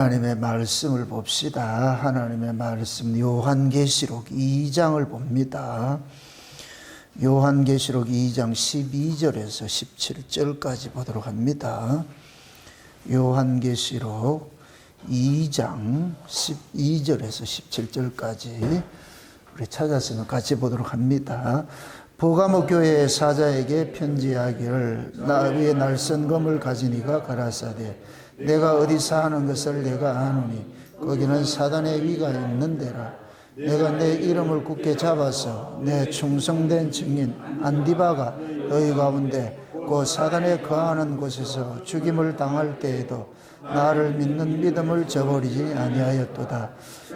하나님의 말씀을 봅시다. 하나님의 말씀 요한계시록 2장을 봅니다. 요한계시록 2장 12절에서 17절까지 보도록 합니다. 요한계시록 2장 12절에서 17절까지 우리 찾았으면 같이 보도록 합니다. 보가모 교회의 사자에게 편지하기를 나 위에 날선 검을 가진 이가 가라사대 내가 어디서 하는 것을 내가 아노니 거기는 사단의 위가 있는 데라. 내가 내 이름을 굳게 잡아서 내 충성된 증인 안디바가 너희 가운데 그 사단에 거하는 곳에서 죽임을 당할 때에도 나를 믿는 믿음을 저버리지 아니하였도다.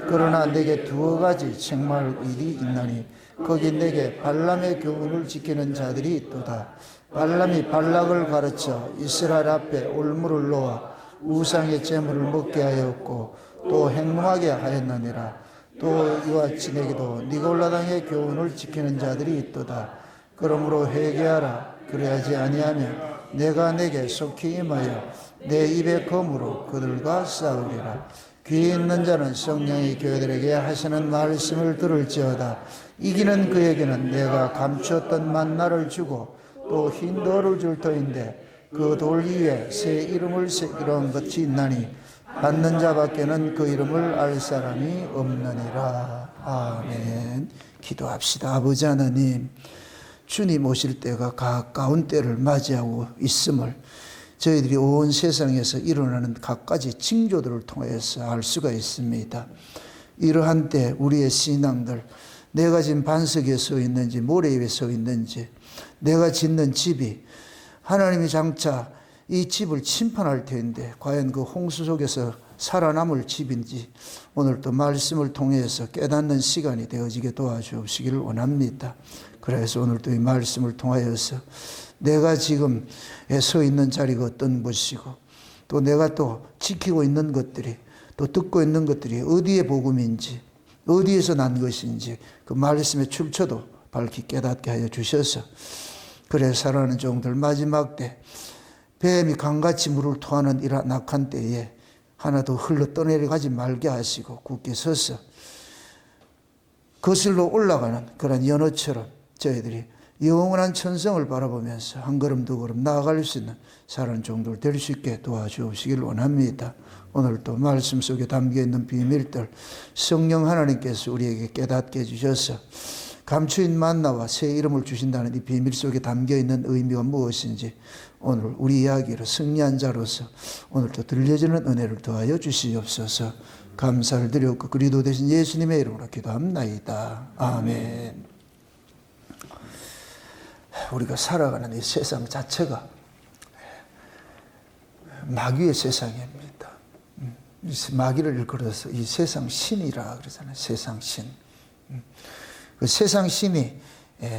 그러나 내게 두어 가지 책망할 일이 있나니 거기 내게 발람의 교훈을 지키는 자들이 있도다. 발람이 발락을 가르쳐 이스라엘 앞에 올무를 놓아 우상의 제물을 먹게 하였고 또 행동하게 하였느니라. 또 이와 같이 내게도 니골라당의 교훈을 지키는 자들이 있도다. 그러므로 회개하라. 그래야지 아니하면 내가 내게 속히 임하여 내 입의 검으로 그들과 싸우리라. 귀 있는 자는 성령이 교회들에게 하시는 말씀을 들을지어다. 이기는 그에게는 내가 감추었던 만나를 주고 또 흰 돌을 줄 터인데 그 돌 위에 새 이름을 새기는 것이 있나니 받는 자밖에는 그 이름을 알 사람이 없느니라. 아멘. 기도합시다. 아버지 하나님, 주님 오실 때가 가까운 때를 맞이하고 있음을 저희들이 온 세상에서 일어나는 갖가지 징조들을 통해서 알 수가 있습니다. 이러한 때 우리의 신앙들, 내가 지금 반석에 서 있는지 모래 위에 서 있는지, 내가 짓는 집이 하나님이 장차 이 집을 침판할 텐데 과연 그 홍수 속에서 살아남을 집인지 오늘 또 말씀을 통해서 깨닫는 시간이 되어지게 도와주시기를 원합니다. 그래서 오늘 또 이 말씀을 통하여서 내가 지금 서 있는 자리가 어떤 것이고 또 내가 또 지키고 있는 것들이 또 듣고 있는 것들이 어디의 복음인지 어디에서 난 것인지 그 말씀의 출처도 밝히 깨닫게 하여 주셔서 그래 살아가는 종들 마지막 때 뱀이 강같이 물을 토하는 이러한 악한 때에 하나도 흘러 떠내려가지 말게 하시고 굳게 서서 거슬러 올라가는 그런 연어처럼 저희들이 영원한 천성을 바라보면서 한 걸음 두 걸음 나아갈 수 있는 살아가는 종들 될 수 있게 도와주시길 원합니다. 오늘 또 말씀 속에 담겨있는 비밀들 성령 하나님께서 우리에게 깨닫게 해주셔서 감추인 만나와 새 이름을 주신다는 이 비밀 속에 담겨있는 의미가 무엇인지 오늘 우리 이야기로 승리한 자로서 오늘 또 들려지는 은혜를 더하여 주시옵소서. 감사를 드렸고 그리스도 되신 예수님의 이름으로 기도합나이다. 아멘. 우리가 살아가는 이 세상 자체가 마귀의 세상입니다. 마귀를 일컬어서 이 세상 신이라 그러잖아요. 세상 신. 그 세상 신이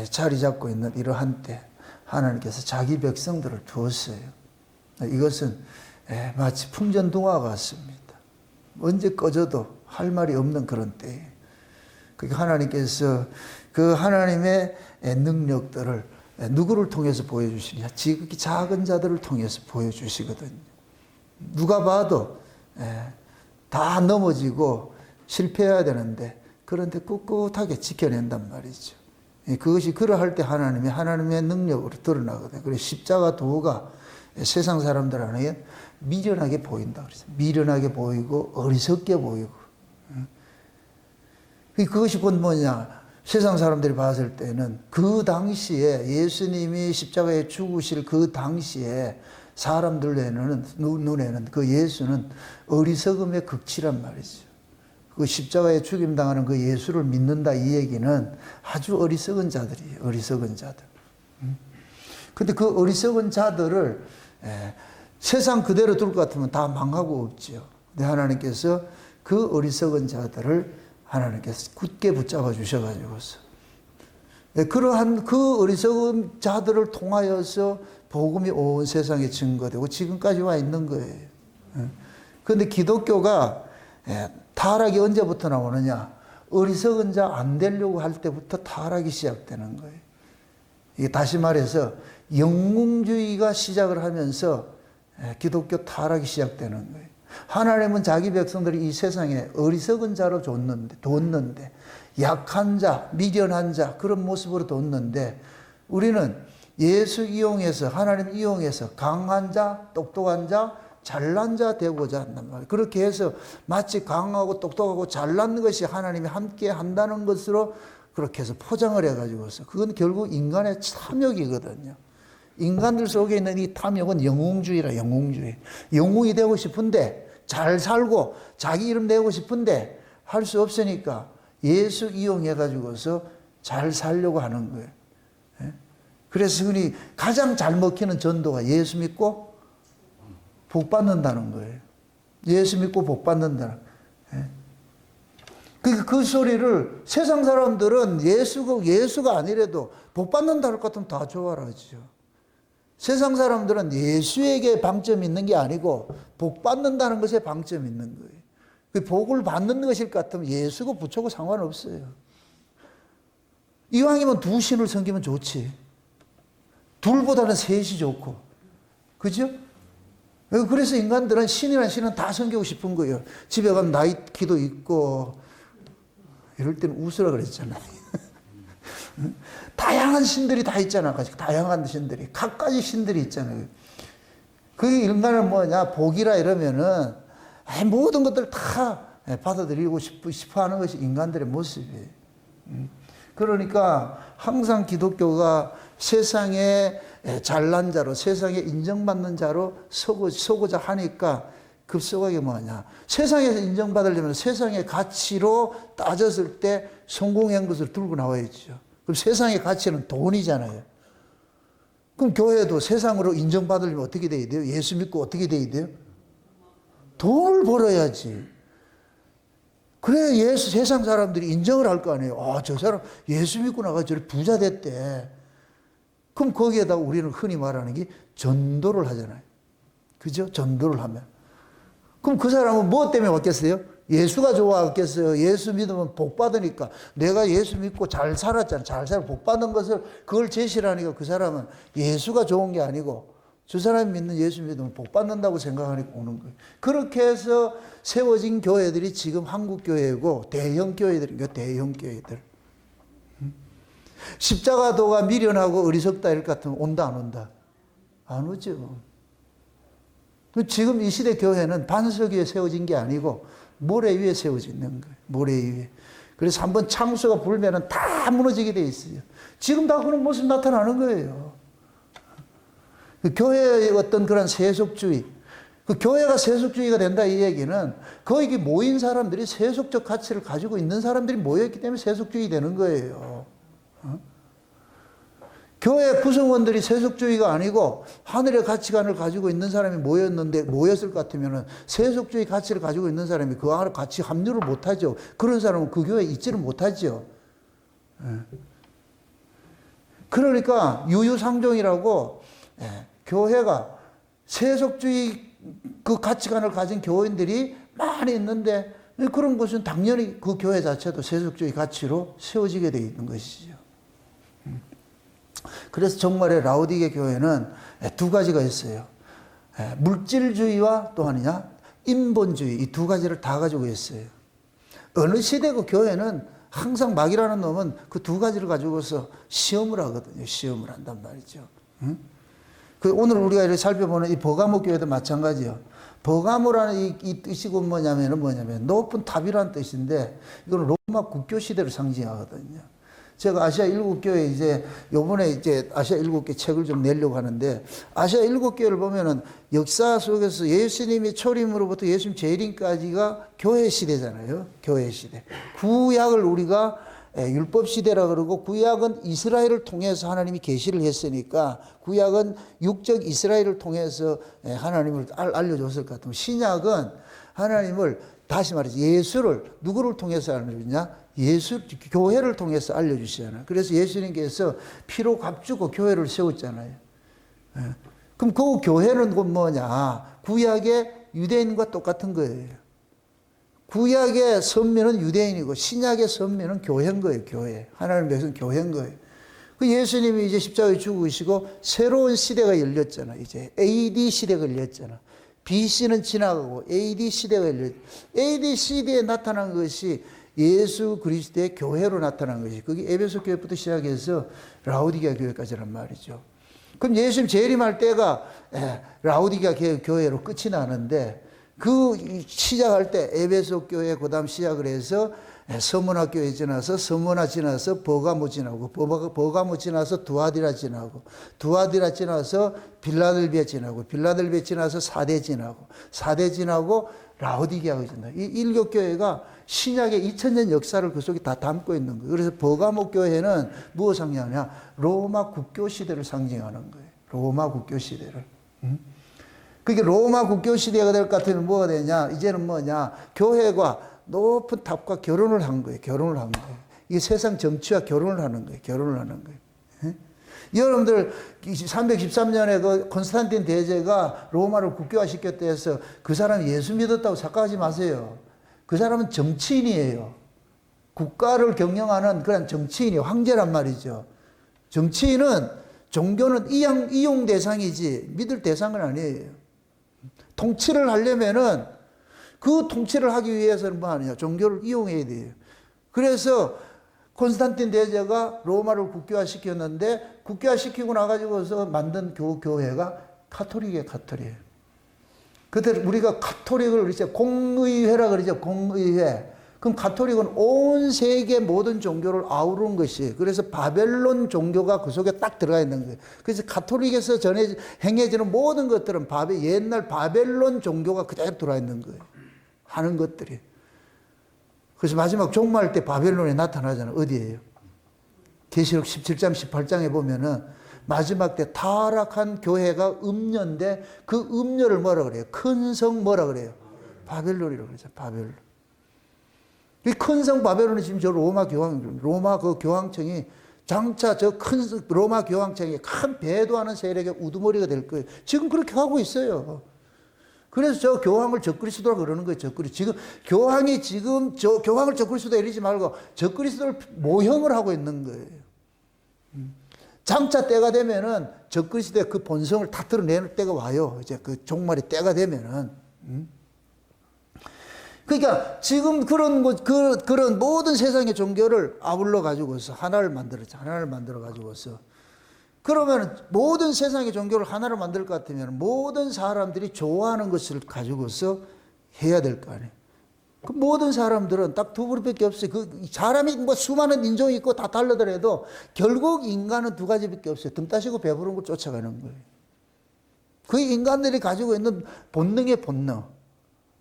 자리 잡고 있는 이러한 때 하나님께서 자기 백성들을 두었어요. 이것은 마치 풍전등화 같습니다. 언제 꺼져도 할 말이 없는 그런 때에 하나님께서 그 하나님의 능력들을 누구를 통해서 보여주시냐? 지극히 작은 자들을 통해서 보여주시거든요. 누가 봐도 다 넘어지고 실패해야 되는데 그런데 꿋꿋하게 지켜낸단 말이죠. 그것이 그러할 때 하나님의 능력으로 드러나거든요. 그래서 십자가 도가 세상 사람들 안에 미련하게 보인다 그래서 미련하게 보이고 어리석게 보이고 그것이 곧 뭐냐? 세상 사람들이 봤을 때는 그 당시에 예수님이 십자가에 죽으실 그 당시에 사람들 눈에는 그 예수는 어리석음의 극치란 말이죠. 그 십자가에 죽임당하는 그 예수를 믿는다 이 얘기는 아주 어리석은 자들이에요. 어리석은 자들. 근데 그 어리석은 자들을 세상 그대로 둘 것 같으면 다 망하고 없죠. 근데 하나님께서 그 어리석은 자들을 하나님께서 굳게 붙잡아 주셔가지고서 그러한 그 어리석은 자들을 통하여서 복음이 온 세상에 증거되고 지금까지 와 있는 거예요. 그런데 기독교가 타락이 언제부터 나오느냐? 어리석은 자 안 되려고 할 때부터 타락이 시작되는 거예요. 이게 다시 말해서 영웅주의가 시작을 하면서 기독교 타락이 시작되는 거예요. 하나님은 자기 백성들이 이 세상에 어리석은 자로 뒀는데 약한 자, 미련한 자 그런 모습으로 뒀는데 우리는 예수 이용해서 하나님 이용해서 강한 자, 똑똑한 자, 잘난 자 되고자 한단 말이에요. 그렇게 해서 마치 강하고 똑똑하고 잘난 것이 하나님이 함께 한다는 것으로 그렇게 해서 포장을 해가지고서 그건 결국 인간의 탐욕이거든요. 인간들 속에 있는 이 탐욕은 영웅주의라 영웅주의. 영웅이 되고 싶은데 잘 살고 자기 이름 내고 싶은데 할 수 없으니까 예수 이용해가지고서 잘 살려고 하는 거예요. 그래서 흔히 가장 잘 먹히는 전도가 예수 믿고 복 받는다는 거예요. 예수 믿고 복 받는다는 거예요. 그 소리를 세상 사람들은 예수가 아니래도 복 받는다 할 것 같으면 다 좋아하죠. 세상 사람들은 예수에게 방점이 있는 게 아니고 복 받는다는 것에 방점이 있는 거예요. 그 복을 받는 것일 것 같으면 예수고 부처고 상관없어요. 이왕이면 두 신을 섬기면 좋지. 둘보다는 셋이 좋고. 그죠? 그래서 인간들은 신이란 신은 다 섬기고 싶은 거예요. 집에 가면 나이키도 있고, 이럴 때는 웃으라 그랬잖아요. 다양한 신들이 다 있잖아. 다양한 신들이. 각가지 신들이 있잖아요. 그게 인간은 뭐냐, 복이라 이러면은, 모든 것들 다 받아들이고 싶어 하는 것이 인간들의 모습이에요. 그러니까 항상 기독교가 세상에 잘난 자로, 세상에 인정받는 자로 서고자 하니까 급속하게 뭐냐. 세상에서 인정받으려면 세상의 가치로 따졌을 때 성공한 것을 들고 나와야죠. 그럼 세상의 가치는 돈이잖아요. 그럼 교회도 세상으로 인정받으려면 어떻게 돼야 돼요? 예수 믿고 어떻게 돼야 돼요? 돈을 벌어야지. 그래 세상 사람들이 인정을 할 거 아니에요. 저 사람 예수 믿고 나가 저리 부자 됐대. 그럼 거기에다가 우리는 흔히 말하는 게 전도를 하잖아요. 그죠? 전도를 하면. 그럼 그 사람은 뭐 때문에 왔겠어요? 예수가 좋아했겠어요? 예수 믿으면 복 받으니까. 내가 예수 믿고 잘 살았잖아. 잘 살아 복 받는 것을 그걸 제시를 하니까 그 사람은 예수가 좋은 게 아니고 저 사람이 믿는 예수 믿으면 복 받는다고 생각하니까 오는 거예요. 그렇게 해서 세워진 교회들이 지금 한국 교회고 대형 교회들이니까 대형 교회들. 십자가도가 미련하고 어리석다 이럴 것 같으면 온다 안 온다? 안 오죠. 지금 이 시대 교회는 반석 위에 세워진 게 아니고 모래 위에 세워져 있는 거예요. 모래 위에. 그래서 한번 창수가 불면은 다 무너지게 돼 있어요. 지금 다 그런 모습 나타나는 거예요. 교회의 어떤 그런 세속주의, 그 교회가 세속주의가 된다 이 얘기는 거기 모인 사람들이 세속적 가치를 가지고 있는 사람들이 모였기 때문에 세속주의 되는 거예요. 교회 구성원들이 세속주의가 아니고 하늘의 가치관을 가지고 있는 사람이 모였을 것 같으면 세속주의 가치를 가지고 있는 사람이 그 안에 같이 합류를 못하죠. 그런 사람은 그 교회에 있지를 못하죠. 그러니까 유유상종이라고 교회가 세속주의 그 가치관을 가진 교인들이 많이 있는데 그런 것은 당연히 그 교회 자체도 세속주의 가치로 세워지게 되어 있는 것이죠. 그래서 정말의 라오디게 교회는 두 가지가 있어요. 물질주의와 또 하느냐 인본주의 이 두 가지를 다 가지고 있어요. 어느 시대 그 교회는 항상 마귀라는 놈은 그 두 가지를 가지고서 시험을 하거든요. 시험을 한단 말이죠. 오늘 우리가 이렇게 살펴보는 이 버가모 교회도 마찬가지예요. 버가모라는 이 뜻이 뭐냐면 높은 탑이라는 뜻인데 이건 로마 국교 시대를 상징하거든요. 제가 아시아 7교회 요번에 아시아 7개 책을 좀 내려고 하는데 아시아 7교회를 보면은 역사 속에서 예수님이 초림으로부터 예수님 재림까지가 교회 시대잖아요. 교회 시대. 구약을 우리가 율법 시대라 그러고 구약은 이스라엘을 통해서 하나님이 계시를 했으니까 구약은 육적 이스라엘을 통해서 하나님을 알려줬을 것 같으면 신약은 하나님을 다시 말해서 예수를 누구를 통해서 알려주냐? 교회를 통해서 알려주시잖아요. 그래서 예수님께서 피로 값주고 교회를 세웠잖아요. 그럼 그 교회는 뭐냐? 구약의 유대인과 똑같은 거예요. 구약의 선민은 유대인이고 신약의 선민은 교회인 거예요. 교회. 하나님 백성 교회인 거예요. 그 예수님이 이제 십자가에 죽으시고 새로운 시대가 열렸잖아. 이제 AD 시대가 열렸잖아. BC는 지나가고 AD 시대가 열려. AD 시대에 나타난 것이 예수 그리스도의 교회로 나타난 것이, 그게 에베소 교회부터 시작해서 라오디게아 교회까지란 말이죠. 그럼 예수님 재림할 때가 라오디게아 교회로 끝이 나는데, 그 시작할 때 에베소 교회 그다음 시작을 해서 서문화 교회 지나서 서문화 지나서 버가모 지나고 버가모 지나서 두아디라 지나고 두아디라 지나서 빌라델비아 지나고 빌라델비아 지나서 사대 지나고 사대 지나고 라오디게아가 지나고, 이 일곱 교회가 신약의 2000년 역사를 그 속에 다 담고 있는 거예요. 그래서 버가모 교회는 무엇을 상징하냐? 로마 국교 시대를 상징하는 거예요. 로마 국교 시대를. 그게 로마 국교 시대가 될 것 같으면 뭐가 되냐? 이제는 뭐냐? 교회가 높은 탑과 결혼을 한 거예요. 결혼을 한 거예요. 이게 세상 정치와 결혼을 하는 거예요. 결혼을 하는 거예요. 예? 여러분들 313년에 그 콘스탄틴 대제가 로마를 국교화 시켰다 해서 그 사람이 예수 믿었다고 착각하지 마세요. 그 사람은 정치인이에요. 국가를 경영하는 그런 정치인이 황제란 말이죠. 정치인은, 종교는 이용 대상이지 믿을 대상은 아니에요. 통치를 하려면은 그 통치를 하기 위해서는 뭐 하느냐? 종교를 이용해야 돼요. 그래서 콘스탄틴 대제가 로마를 국교화 시켰는데, 국교화 시키고 나가지고서 만든 교회가 카톨릭이에요, 카톨릭. 그때 우리가 카톨릭을 이제 공의회라 그러죠, 공의회. 그럼 카톨릭은 온 세계 모든 종교를 아우르는 것이, 그래서 바벨론 종교가 그 속에 딱 들어가 있는 거예요. 그래서 카톨릭에서 행해지는 모든 것들은 옛날 바벨론 종교가 그대로 들어가 있는 거예요. 하는 것들이. 그래서 마지막 종말 때 바벨론에 나타나잖아요. 어디예요? 계시록 17장, 18장에 보면은 마지막 때 타락한 교회가 음녀인데, 그 음녀를 뭐라 그래요? 큰 성 뭐라 그래요? 바벨론이라고 그러죠. 바벨론. 이 큰 성 바벨론이 지금 저 로마 그 교황청이 장차 저 큰 로마 교황청이 큰 배도하는 세력의 우두머리가 될 거예요. 지금 그렇게 하고 있어요. 그래서 저 교황을 적그리스도라고 그러는 거예요. 지금 교황이 저 교황을 적그리스도 이러지 말고 적그리스도를 모형을 하고 있는 거예요. 장차 때가 되면은 적그리스도의 그 본성을 다 드러내는 때가 와요. 이제 그 종말의 때가 되면은. 그러니까 지금 그런 모든 세상의 종교를 아울러 가지고서 하나를 만들었죠. 하나를 만들어 가지고서. 그러면 모든 세상의 종교를 하나로 만들 것 같으면 모든 사람들이 좋아하는 것을 가지고서 해야 될 거 아니에요. 그 모든 사람들은 딱 두 그룹밖에 없어요. 그 사람이 뭐 수많은 인종이 있고 다 다르더라도 결국 인간은 두 가지밖에 없어요. 등 따시고 배부른 걸 쫓아가는 거예요. 그 인간들이 가지고 있는 본능의 본능.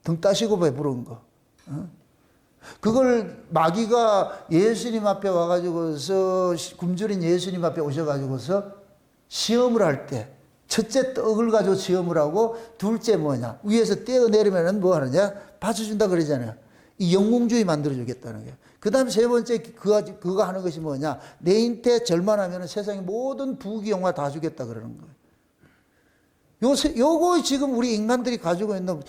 등 따시고 배부른 거. 그걸 마귀가 예수님 앞에 와가지고서, 굶주린 예수님 앞에 오셔가지고서 시험을 할 때, 첫째 떡을 가지고 시험을 하고, 둘째 뭐냐? 위에서 떼어내리면은 뭐 하느냐? 받쳐준다 그러잖아요. 이 영웅주의 만들어주겠다는 거예요. 그 다음 세 번째 그거 하는 것이 뭐냐? 내 인태 절만하면은 세상의 모든 부귀 영화 다 주겠다 그러는 거예요. 요거 지금 우리 인간들이 가지고 있는,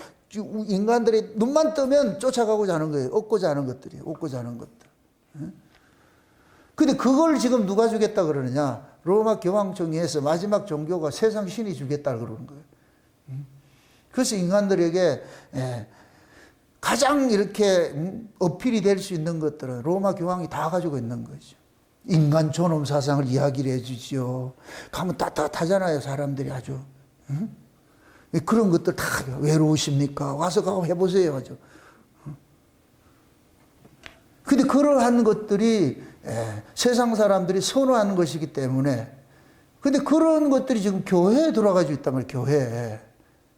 인간들이 눈만 뜨면 쫓아가고자 하는 거예요. 얻고자 하는 것들이에요. 얻고자 하는 것들. 근데 그걸 지금 누가 주겠다 그러느냐? 로마 교황청에서 마지막 종교가 세상 신이 주겠다 그러는 거예요. 그래서 인간들에게 가장 이렇게 어필이 될 수 있는 것들은 로마 교황이 다 가지고 있는 거죠. 인간 존엄 사상을 이야기를 해주지요. 가면 따뜻하잖아요, 사람들이 아주. 그런 것들 다 외로우십니까? 와서 해보세요. 아주. 근데 그러한 것들이 세상 사람들이 선호하는 것이기 때문에, 근데 그런 것들이 지금 교회에 들어가지고 있단 말이에요. 교회에.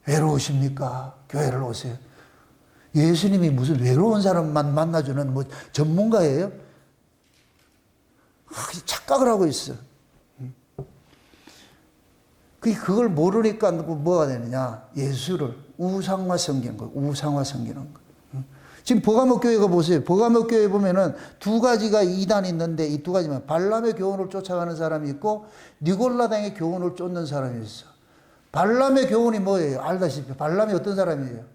외로우십니까? 교회를 오세요. 예수님이 무슨 외로운 사람만 만나주는 뭐 전문가예요? 착각을 하고 있어. 그걸 모르니까 뭐가 되느냐? 예수를 우상화 섬기는 거예요. 우상화 섬기는 거예요. 지금 버가모 교회가 보세요. 버가모 교회 보면은 두 가지가 이단이 있는데, 이 두 가지만, 발람의 교훈을 쫓아가는 사람이 있고 니골라당의 교훈을 쫓는 사람이 있어. 발람의 교훈이 뭐예요? 알다시피 발람이 어떤 사람이에요?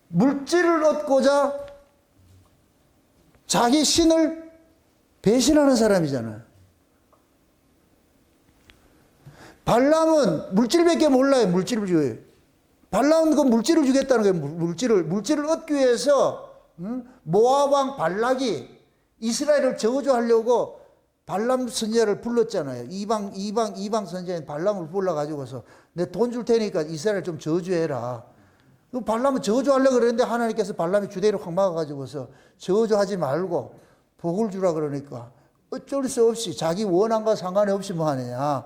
물질을 얻고자 자기 신을 배신하는 사람이잖아요. 발람은 물질밖에 몰라요. 물질주의. 발람은 그 물질을 주겠다는 거예요. 물질을 얻기 위해서 모압 왕 발락이 이스라엘을 저주하려고 발람 선지자를 불렀잖아요. 이방 선지자인 발람을 불러가지고서 내 돈 줄 테니까 이스라엘 좀 저주해라. 발람은 저주하려고 그랬는데 하나님께서 발람이 주대로 확 막아가지고서 저주하지 말고 복을 주라 그러니까 어쩔 수 없이 자기 원함과 상관이 없이 뭐 하느냐.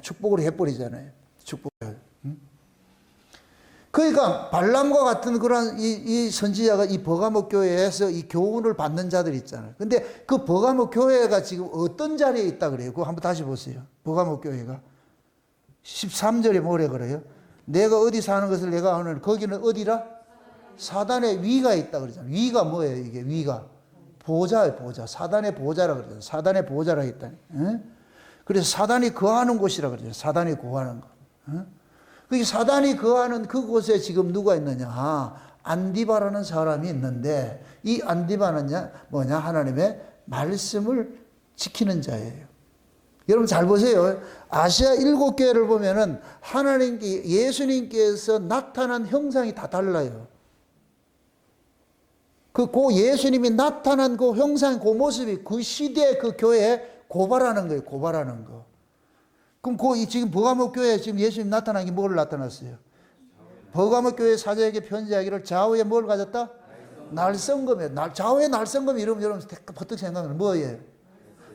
축복을 해버리잖아요. 축복을. 그러니까 발람과 같은 그런 이 선지자가 이 버가모 교회에서 이 교훈을 받는 자들이 있잖아요. 근데 그 버가모 교회가 지금 어떤 자리에 있다 그래요? 그거 한번 다시 보세요. 버가모 교회가 13절에 뭐래 그래요? 내가 어디 사는 것을 내가 아는 거기는 어디라? 사단의 위가 있다 그러잖아요. 위가 뭐예요? 이게 위가 보좌예요. 보좌. 사단의 보좌라 그러잖아요. 사단의 보좌라 했다니. 그래서 사단이 거하는 곳이라 그러죠. 사단이 거하는 것. 그 사단이 거하는 그곳에 지금 누가 있느냐? 안디바라는 사람이 있는데 이 안디바는 뭐냐? 하나님의 말씀을 지키는 자예요. 여러분 잘 보세요. 아시아 7교회를 보면은 하나님께 예수님께서 나타난 형상이 다 달라요. 그 예수님이 나타난 그 형상, 그 모습이 그 시대의 그 교회에 고발하는 거예요. 고발하는 거. 그럼 지금 버가모 교회에 지금 예수님 나타난 게 뭘 나타났어요? 버가모 교회 사자에게 편지하기를 좌우에 뭘 가졌다? 날성검이에요. 좌우에 날성검 이러면 여러분 버뜩 생각하면 뭐예요?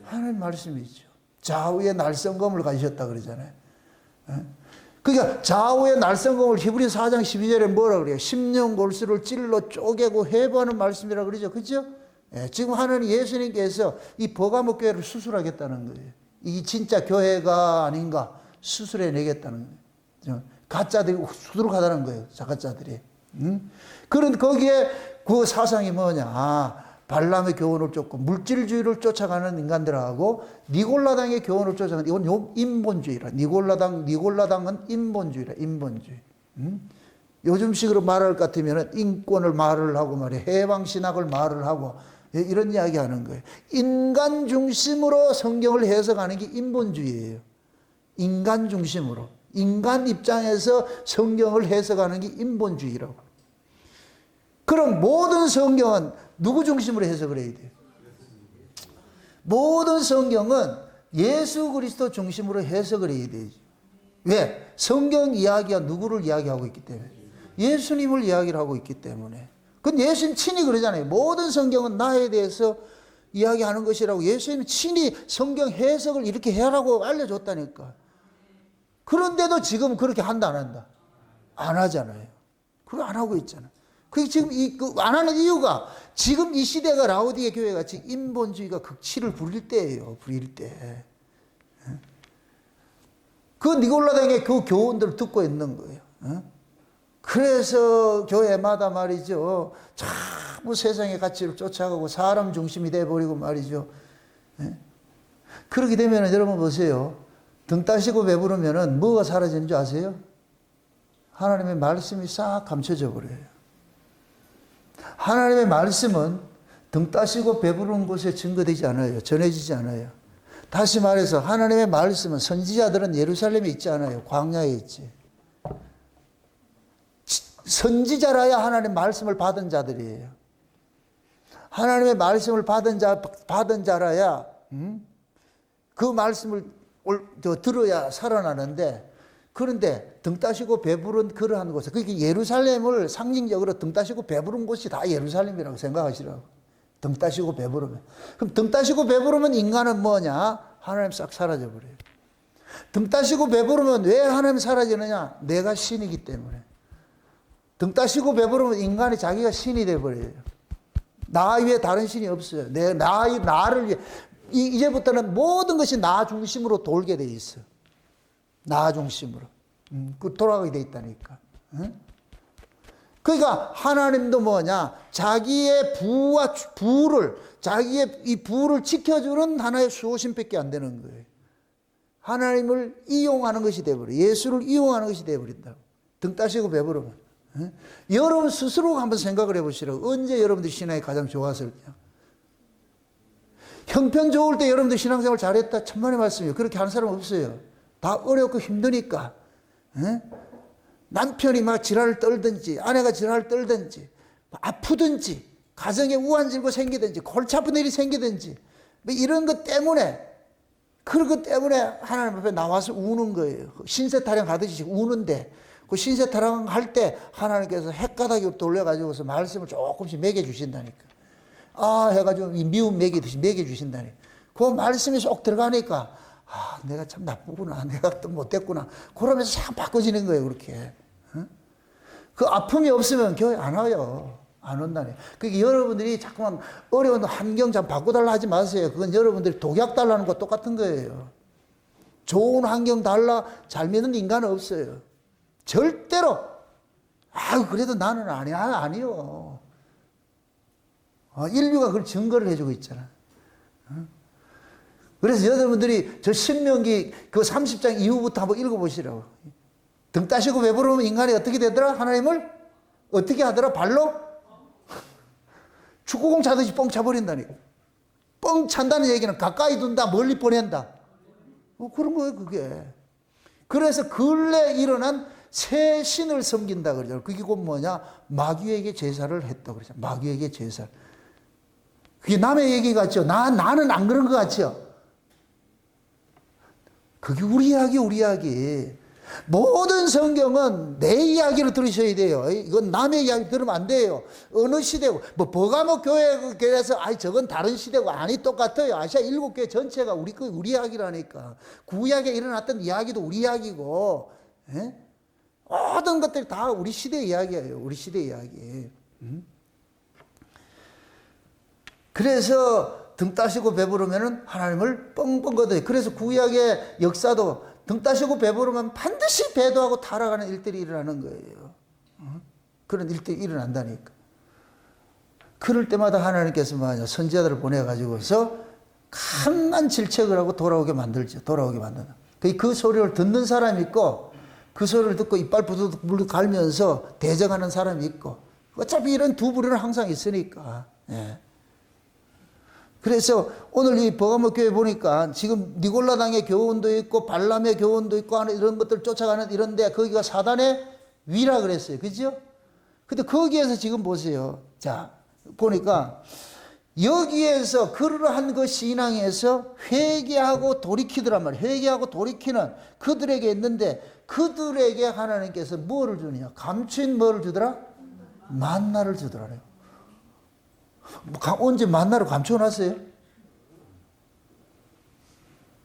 하나님 말씀이죠. 좌우에 날성검을 가지셨다 그러잖아요. 그러니까 좌우에 날성검을 히브리 4장 12절에 뭐라 그래요? 십년 골수를 찔러 쪼개고 해부하는 말씀이라 그러죠. 그죠? 지금 하나님 예수님께서 이 버가모 교회를 수술하겠다는 거예요. 이 진짜 교회가 아닌가 수술해내겠다는 거예요. 가짜들이 수두룩하다는 거예요. 가짜들이. 그런 거기에 그 사상이 뭐냐. 발람의 교훈을 쫓고 물질주의를 쫓아가는 인간들하고 니골라당의 교훈을 쫓아가는 이건 인본주의라. 니골라당은 인본주의라. 인본주의. 요즘식으로 말할 것 같으면 인권을 말을 하고 말이에요. 해방신학을 말을 하고 이런 이야기 하는 거예요. 인간 중심으로 성경을 해석하는 게 인본주의예요. 인간 중심으로. 인간 입장에서 성경을 해석하는 게 인본주의라고. 그럼 모든 성경은 누구 중심으로 해석을 해야 돼요? 모든 성경은 예수 그리스도 중심으로 해석을 해야 되죠. 왜? 성경 이야기가 누구를 이야기하고 있기 때문에. 예수님을 이야기를 하고 있기 때문에. 그건 예수님 친히 그러잖아요. 모든 성경은 나에 대해서 이야기하는 것이라고 예수님 친히 성경 해석을 이렇게 해라고 알려줬다니까. 그런데도 지금 그렇게 한다 안 한다? 안 하잖아요. 그거 안 하고 있잖아. 그게 지금 안 하는 이유가 지금 이 시대가 라오디게 교회가 지금 인본주의가 극치를 부릴 때예요. 부릴 때. 그 니골라당의 그 교훈들을 듣고 있는 거예요. 그래서 교회마다 말이죠. 자꾸 세상의 가치를 쫓아가고 사람 중심이 돼버리고 말이죠. 그렇게 되면 여러분 보세요. 등 따시고 배부르면 뭐가 사라지는 줄 아세요? 하나님의 말씀이 싹 감춰져 버려요. 하나님의 말씀은 등 따시고 배부른 곳에 증거되지 않아요. 전해지지 않아요. 다시 말해서 하나님의 말씀은 선지자들은 예루살렘에 있지 않아요. 광야에 있지. 선지자라야 하나님의 말씀을 받은 자들이에요. 하나님의 말씀을 받은 자라야 그 말씀을 들어야 살아나는데 그런데 등 따시고 배부른 그러한 곳에 그게 예루살렘을 상징적으로 등 따시고 배부른 곳이 다 예루살렘이라고 생각하시라고. 등 따시고 배부르면. 그럼 등 따시고 배부르면 인간은 뭐냐? 하나님 싹 사라져버려요. 등 따시고 배부르면 왜 하나님 사라지느냐? 내가 신이기 때문에. 등 따시고 배부르면 인간이 자기가 신이 돼버려요. 나 위에 다른 신이 없어요. 나를 위해. 이제부터는 모든 것이 나 중심으로 돌게 돼 있어. 나 중심으로. 돌아가게 돼 있다니까. 그러니까 하나님도 뭐냐? 자기의 자기의 이 부를 지켜주는 하나의 수호신밖에 안 되는 거예요. 하나님을 이용하는 것이 돼버려. 예수를 이용하는 것이 돼버린다고. 등 따시고 배부르면. 여러분 스스로 한번 생각을 해보시라고. 언제 여러분들 신앙이 가장 좋았을까요? 형편 좋을 때 여러분들 신앙생활 잘했다. 천만의 말씀이에요. 그렇게 하는 사람 없어요. 다 어렵고 힘드니까. 에? 남편이 막 지랄을 떨든지 아내가 지랄을 떨든지 아프든지 가정에 우환질고 생기든지 골치 아픈 일이 생기든지 뭐 이런 것 때문에 그런 것 때문에 하나님 앞에 나와서 우는 거예요. 신세 타령하듯이 우는데 그 신세 타령할 때 하나님께서 헷가닥이 돌려가지고서 말씀을 조금씩 먹여주신다니까. 아 해가지고 미움 먹이듯이 먹여주신다니까. 그 말씀이 쏙 들어가니까 아 내가 참 나쁘구나, 내가 또 못됐구나 그러면서 싹 바꿔지는 거예요. 그렇게. 그 아픔이 없으면 교회 안 와요. 안 온다네. 그러니까 여러분들이 자꾸만 어려운 환경 좀 바꿔달라 하지 마세요. 그건 여러분들이 독약 달라는 거 똑같은 거예요. 좋은 환경 달라 잘 믿는 인간은 없어요. 절대로. 아유 그래도 나는 아니요. 인류가 그걸 증거를 해주고 있잖아. 그래서 여러분들이 저 신명기 그 30장 이후부터 한번 읽어보시라고. 등 따시고 배부르면 인간이 어떻게 되더라? 하나님을 어떻게 하더라? 발로? 축구공 차듯이 뻥 차버린다니까. 뻥 찬다는 얘기는 가까이 둔다, 멀리 보낸다. 그런 거예요, 그게. 그래서 근래 일어난 새 신을 섬긴다 그러잖아요. 그게 곧 뭐냐? 마귀에게 제사를 했다 그러죠. 마귀에게 제사. 그게 남의 얘기 같죠? 나는 안 그런 것 같죠? 그게 우리 이야기. 모든 성경은 내 이야기를 들으셔야 돼요. 이건 남의 이야기 들으면 안 돼요. 어느 시대고, 뭐, 버가모 교회에서, 저건 다른 시대고, 아니, 똑같아요. 아시아 7교회 전체가 우리 이야기라니까. 구약에 일어났던 이야기도 우리 이야기고, 예? 모든 것들이 다 우리 시대 이야기예요. 우리 시대 이야기. 그래서 등 따시고 배부르면 하나님을 뻥뻥 거둬요. 그래서 구약의 역사도 등 따시고 배부르면 반드시 배도하고 타락하는 일들이 일어나는 거예요. 그런 일들이 일어난다니까. 그럴 때마다 하나님께서 선지자들을 보내가지고서 강한 질책을 하고 돌아오게 만들죠. 돌아오게 만든다. 그 소리를 듣는 사람이 있고 그 소리를 듣고 이빨 부두둑 갈면서 대적하는 사람이 있고 어차피 이런 두 부류는 항상 있으니까. 예. 그래서 오늘 이 버가모 교회 보니까 지금 니골라당의 교훈도 있고 발람의 교훈도 있고 하는 이런 것들 쫓아가는 이런데 거기가 사단의 위라 그랬어요. 그죠? 근데 거기에서 지금 보세요. 자, 보니까 여기에서 그러한 그 신앙에서 회개하고 돌이키더란 말이에요. 회개하고 돌이키는 그들에게 있는데 그들에게 하나님께서 뭐를 주느냐? 감추인 뭐를 주더라? 만나를 주더라래요. 언제 만나를 감춰놨어요?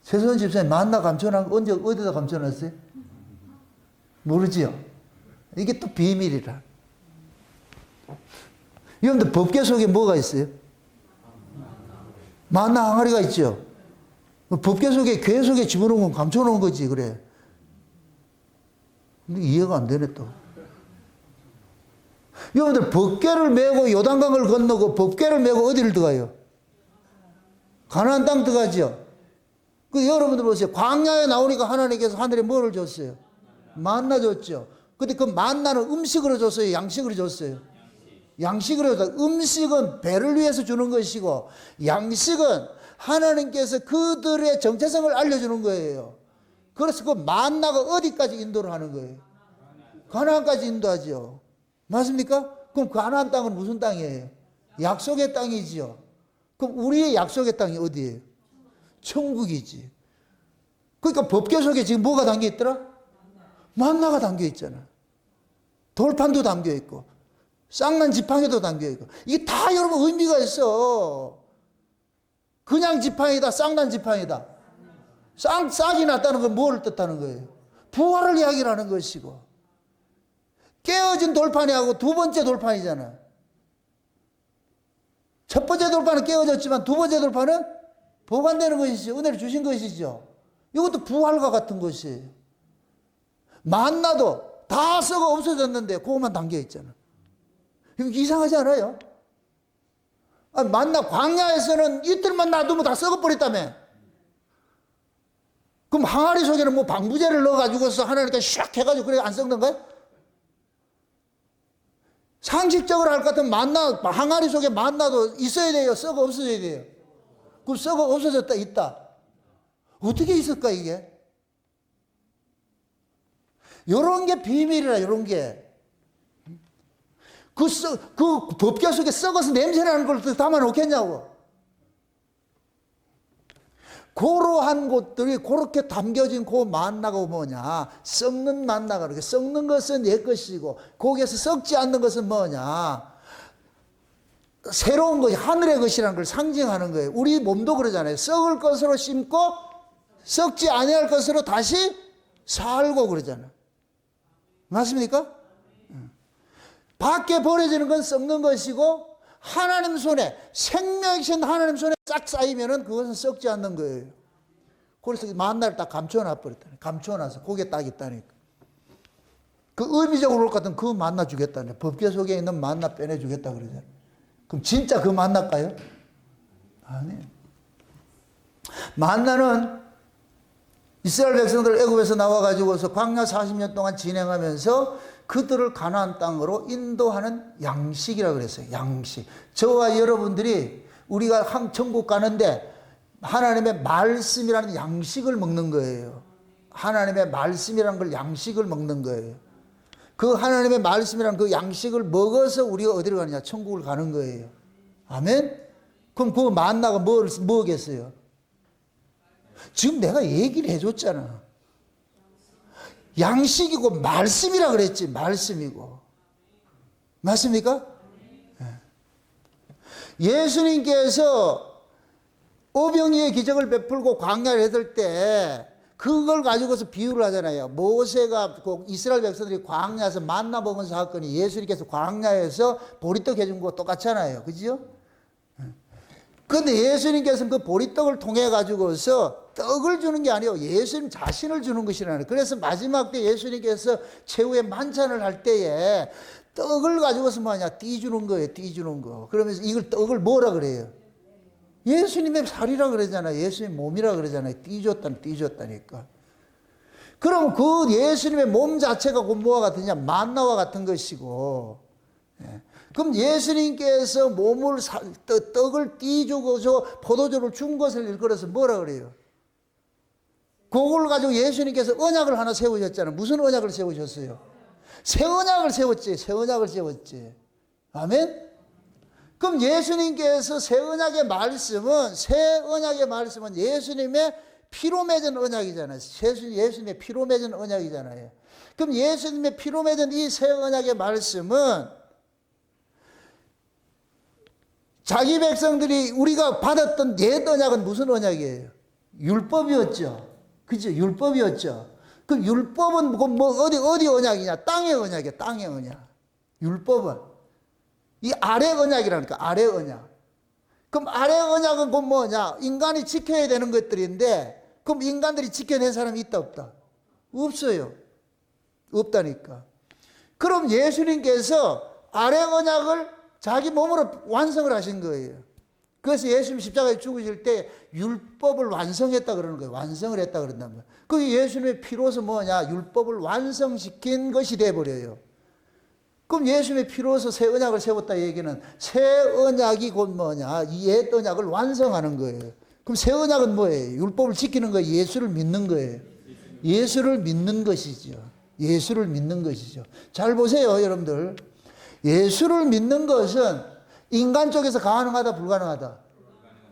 최소원 집사님 만나 감춰놓은 거 언제 어디다 감춰놨어요? 모르지요? 이게 또 비밀이라. 여러분들 법궤 속에 뭐가 있어요? 만나 항아리가 있죠? 법궤 속에 궤 속에 집어넣은 건 감춰놓은 거지 그래. 근데 이해가 안 되네 또. 여러분들 법궤를 메고 요단강을 건너고 법궤를 메고 어디를 들어가요? 가나안 땅 들어가죠. 그 여러분들 보세요. 광야에 나오니까 하나님께서 하늘에 뭐를 줬어요? 만나 줬죠. 근데 그 만나는 음식으로 줬어요? 양식으로 줬어요? 양식으로 줬어요. 음식은 배를 위해서 주는 것이고 양식은 하나님께서 그들의 정체성을 알려주는 거예요. 그래서 그 만나가 어디까지 인도를 하는 거예요? 가나안까지 인도하죠. 맞습니까? 그럼 가나안 땅은 무슨 땅이에요? 약속의 땅이지요. 그럼 우리의 약속의 땅이 어디예요? 천국이지. 그러니까 법궤 속에 지금 뭐가 담겨 있더라? 만나가 담겨 있잖아. 돌판도 담겨 있고 쌍난 지팡이도 담겨 있고 이게 다 여러분 의미가 있어. 그냥 지팡이다, 쌍난 지팡이다. 싹이 났다는 건 뭐를 뜻하는 거예요? 부활을 이야기하는 것이고 깨어진 돌판이하고 두 번째 돌판이잖아. 첫 번째 돌판은 깨어졌지만 두 번째 돌판은 보관되는 것이죠. 은혜를 주신 것이죠. 이것도 부활과 같은 것이에요. 만나도 다 썩어 없어졌는데 그것만 담겨 있잖아. 이거 이상하지 않아요? 만나 광야에서는 이틀만 놔두면 다 썩어버렸다며. 그럼 항아리 속에는 뭐 방부제를 넣어가지고서 하나님께 샥 해가지고 그래 안 썩는 거야? 상식적으로 할 것 같으면 만나, 항아리 속에 만나도 있어야 돼요? 썩어 없어져야 돼요? 그럼 썩어 없어졌다, 있다. 어떻게 있을까, 이게? 요런 게 비밀이라, 요런 게. 그 법궤 속에 썩어서 냄새나는 걸 담아놓겠냐고. 그러한 것들이 그렇게 담겨진 그 만나가 뭐냐? 썩는 만나가 그렇게 썩는 것은 옛 것이고 거기에서 썩지 않는 것은 뭐냐? 새로운 것이 하늘의 것이라는 걸 상징하는 거예요. 우리 몸도 그러잖아요. 썩을 것으로 심고 썩지 아니할 것으로 다시 살고 그러잖아요. 맞습니까? 밖에 버려지는 건 썩는 것이고 하나님 손에, 생명이신 하나님 손에 싹 쌓이면은 그것은 썩지 않는 거예요. 그래서 만나를 딱 감춰놔 버렸다니. 감춰놔서 거기에 딱 있다니까. 그 의미적으로 올 것 같은 그 만나 주겠다네. 법궤 속에 있는 만나 빼내주겠다 그러잖아요. 그럼 진짜 그 만나일까요? 아니에요. 만나는 이스라엘 백성들 애굽에서 나와가지고서 광야 40년 동안 진행하면서 그들을 가나안 땅으로 인도하는 양식이라고 그랬어요. 양식. 저와 여러분들이 우리가 천국 가는데 하나님의 말씀이라는 양식을 먹는 거예요. 하나님의 말씀이라는 걸 양식을 먹는 거예요. 그 하나님의 말씀이라는 그 양식을 먹어서 우리가 어디로 가느냐? 천국을 가는 거예요. 아멘? 그럼 그 만나가 뭐겠어요? 지금 내가 얘기를 해줬잖아. 양식이고 말씀이라 그랬지. 말씀이고. 맞습니까? 예수님께서 오병이의 기적을 베풀고 광야를 했을 때 그걸 가지고서 비유를 하잖아요. 모세가 이스라엘 백성들이 광야에서 만나 먹은 사건이 예수님께서 광야에서 보리떡 해준 거 똑같잖아요. 그죠? 그런데 예수님께서는 그 보리떡을 통해 가지고서 떡을 주는 게 아니에요. 예수님 자신을 주는 것이라는. 그래서 마지막 때 예수님께서 최후의 만찬을 할 때에 떡을 가지고서 뭐냐? 띠주는 거예요. 띠주는 거. 그러면서 이걸 떡을 뭐라 그래요? 예수님의 살이라 그러잖아요. 예수님 몸이라 그러잖아요. 띠줬다니까. 그럼 그 예수님의 몸 자체가 뭐와 같으냐? 만나와 같은 것이고. 그럼 예수님께서 몸을 떡을 띠주고서 포도주를 준 것을 일컬어서 뭐라 그래요? 그걸 가지고 예수님께서 언약을 하나 세우셨잖아요. 무슨 언약을 세우셨어요? 새 언약을 세웠지. 새 언약을 세웠지. 아멘? 그럼 예수님께서 새 언약의 말씀은 예수님의 피로 맺은 언약이잖아요. 예수님의 피로 맺은 언약이잖아요. 그럼 예수님의 피로 맺은 이 새 언약의 말씀은 자기 백성들이 우리가 받았던 옛 언약은 무슨 언약이에요? 율법이었죠. 그죠? 율법이었죠. 그 율법은 어디 언약이냐? 땅의 언약이야. 땅의 언약. 율법은. 이 아래 언약이라니까. 아래 언약. 그럼 아래 언약은 곧 뭐냐? 인간이 지켜야 되는 것들인데 그럼 인간들이 지켜낸 사람이 있다 없다? 없어요. 없다니까. 그럼 예수님께서 아래 언약을 자기 몸으로 완성을 하신 거예요. 그래서 예수님 십자가에 죽으실 때 율법을 완성했다 그러는 거예요. 완성을 했다 그런단 말이에요. 그게 예수님의 피로서 뭐냐? 율법을 완성시킨 것이 돼버려요. 그럼 예수님의 피로서 새 언약을 세웠다 얘기는 새 언약이 곧 뭐냐? 이 옛 언약을 완성하는 거예요. 그럼 새 언약은 뭐예요? 율법을 지키는 거예요. 예수를 믿는 거예요. 예수를 믿는 것이죠. 예수를 믿는 것이죠. 잘 보세요, 여러분들. 예수를 믿는 것은 인간 쪽에서 가능하다, 불가능하다?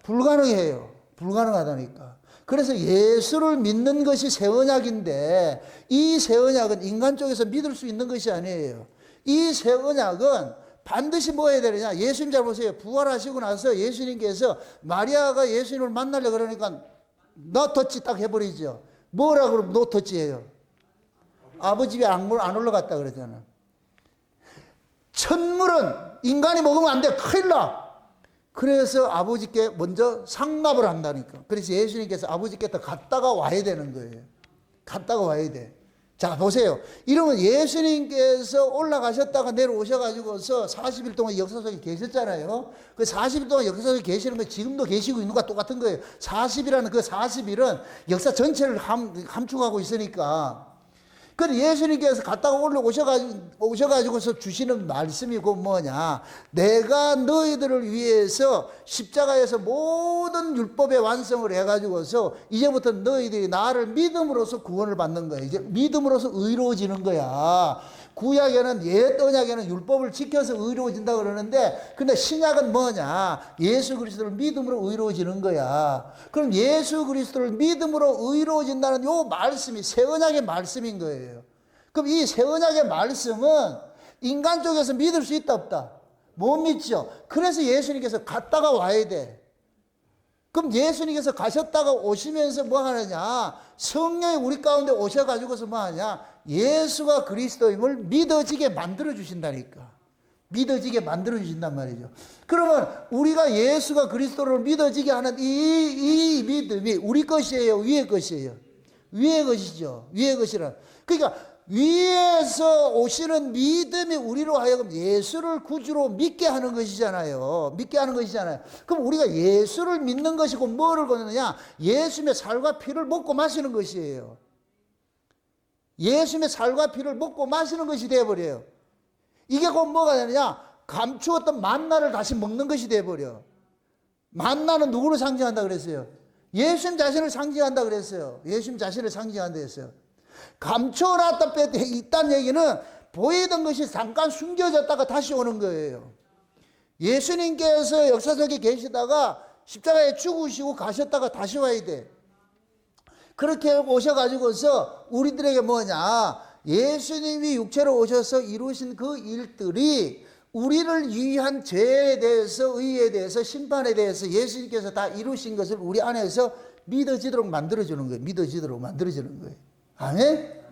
불가능해요. 불가능하다니까. 그래서 예수를 믿는 것이 새 언약인데 이 새 언약은 인간 쪽에서 믿을 수 있는 것이 아니에요. 이 새 언약은 반드시 뭐 해야 되느냐? 예수님 잘 보세요. 부활하시고 나서 예수님께서 마리아가 예수님을 만나려고 그러니까 노터치 딱 해버리죠. 뭐라 그러면 노터치 해요? 아버지 집에 안 올라갔다 그러잖아. 천물은 인간이 먹으면 안 돼. 큰일 나. 그래서 아버지께 먼저 상납을 한다니까. 그래서 예수님께서 아버지께 더 갔다가 와야 되는 거예요. 갔다가 와야 돼. 자, 보세요. 이러면 예수님께서 올라가셨다가 내려오셔가지고서 40일 동안 역사 속에 계셨잖아요. 그 40일 동안 역사 속에 계시는 거 지금도 계시고 있는 것과 똑같은 거예요. 40이라는 그 40일은 역사 전체를 감축하고 있으니까. 근데 예수님께서 갔다가 오셔가지고서 주시는 말씀이 그 뭐냐. 내가 너희들을 위해서 십자가에서 모든 율법의 완성을 해가지고서 이제부터 너희들이 나를 믿음으로써 구원을 받는 거야. 이제 믿음으로써 의로워지는 거야. 구약에는 옛 언약에는 율법을 지켜서 의로워진다 그러는데, 근데 신약은 뭐냐? 예수 그리스도를 믿음으로 의로워지는 거야. 그럼 예수 그리스도를 믿음으로 의로워진다는 요 말씀이 새 언약의 말씀인 거예요. 그럼 이 새 언약의 말씀은 인간 쪽에서 믿을 수 있다 없다? 못 믿죠. 그래서 예수님께서 갔다가 와야 돼. 그럼 예수님께서 가셨다가 오시면서 뭐 하느냐? 성령이 우리 가운데 오셔가지고서 뭐 하냐? 예수가 그리스도임을 믿어지게 만들어 주신다니까. 믿어지게 만들어 주신단 말이죠. 그러면 우리가 예수가 그리스도를 믿어지게 하는 이 믿음이 우리 것이에요? 위의 것이에요? 위의 것이죠. 위의 것이라. 그러니까 위에서 오시는 믿음이 우리로 하여금 예수를 구주로 믿게 하는 것이잖아요. 믿게 하는 것이잖아요. 그럼 우리가 예수를 믿는 것이고 뭐를 거느냐? 예수님의 살과 피를 먹고 마시는 것이에요. 예수님의 살과 피를 먹고 마시는 것이 되어버려요. 이게 곧 뭐가 되느냐? 감추었던 만나를 다시 먹는 것이 되어버려. 만나는 누구를 상징한다 그랬어요? 예수님 자신을 상징한다 그랬어요. 예수님 자신을 상징한다 했어요. 감춰놨다 뺐다 있다는 얘기는 보이던 것이 잠깐 숨겨졌다가 다시 오는 거예요. 예수님께서 역사 속에 계시다가 십자가에 죽으시고 가셨다가 다시 와야 돼. 그렇게 오셔가지고서 우리들에게 뭐냐? 예수님이 육체로 오셔서 이루신 그 일들이 우리를 위한 죄에 대해서, 의에 대해서, 심판에 대해서 예수님께서 다 이루신 것을 우리 안에서 믿어지도록 만들어주는 거예요. 믿어지도록 만들어주는 거예요. 아멘?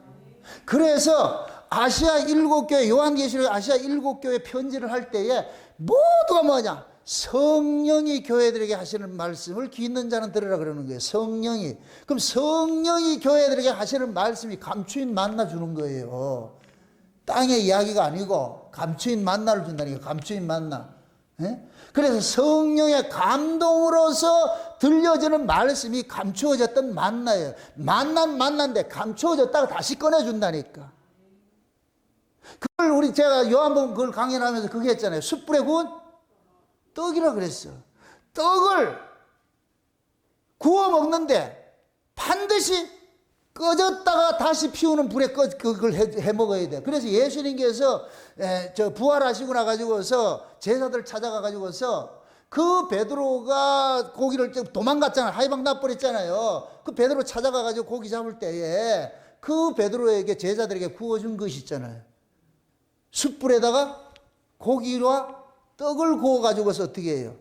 그래서 아시아 7교회, 요한계시록 아시아 7교회 편지를 할 때에 모두가 뭐냐? 성령이 교회들에게 하시는 말씀을 귀 있는 자는 들으라 그러는 거예요. 성령이. 그럼 성령이 교회들에게 하시는 말씀이 감추인 만나 주는 거예요. 땅의 이야기가 아니고 감추인 만나를 준다니까. 감추인 만나. 예? 그래서 성령의 감동으로서 들려지는 말씀이 감추어졌던 만나예요. 만난데 감추어졌다가 다시 꺼내준다니까. 그걸 제가 요한복음 그걸 강연하면서 그게 했잖아요. 숯불에 구운 떡이라 그랬어. 떡을 구워 먹는데 반드시 꺼졌다가 다시 피우는 불에 그걸 해 먹어야 돼. 그래서 예수님께서 부활하시고 나가지고서 제사들 찾아가 가지고서 그 베드로가 고기를 도망갔잖아요. 하이방 나버렸잖아요. 그 베드로 찾아가 가지고 고기 잡을 때에 그 베드로에게 제자들에게 구워준 것이 있잖아요. 숯불에다가 고기와 떡을 구워 가지고서 어떻게 해요?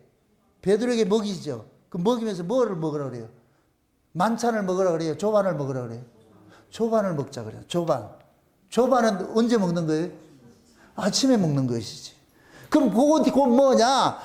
베드로에게 먹이죠. 그 먹이면서 뭐를 먹으라 그래요? 만찬을 먹으라 그래요? 조반을 먹으라 그래요? 조반을 먹자 그래요. 조반은 언제 먹는 거예요? 아침에 먹는 것이지. 그럼 그거 뭐냐?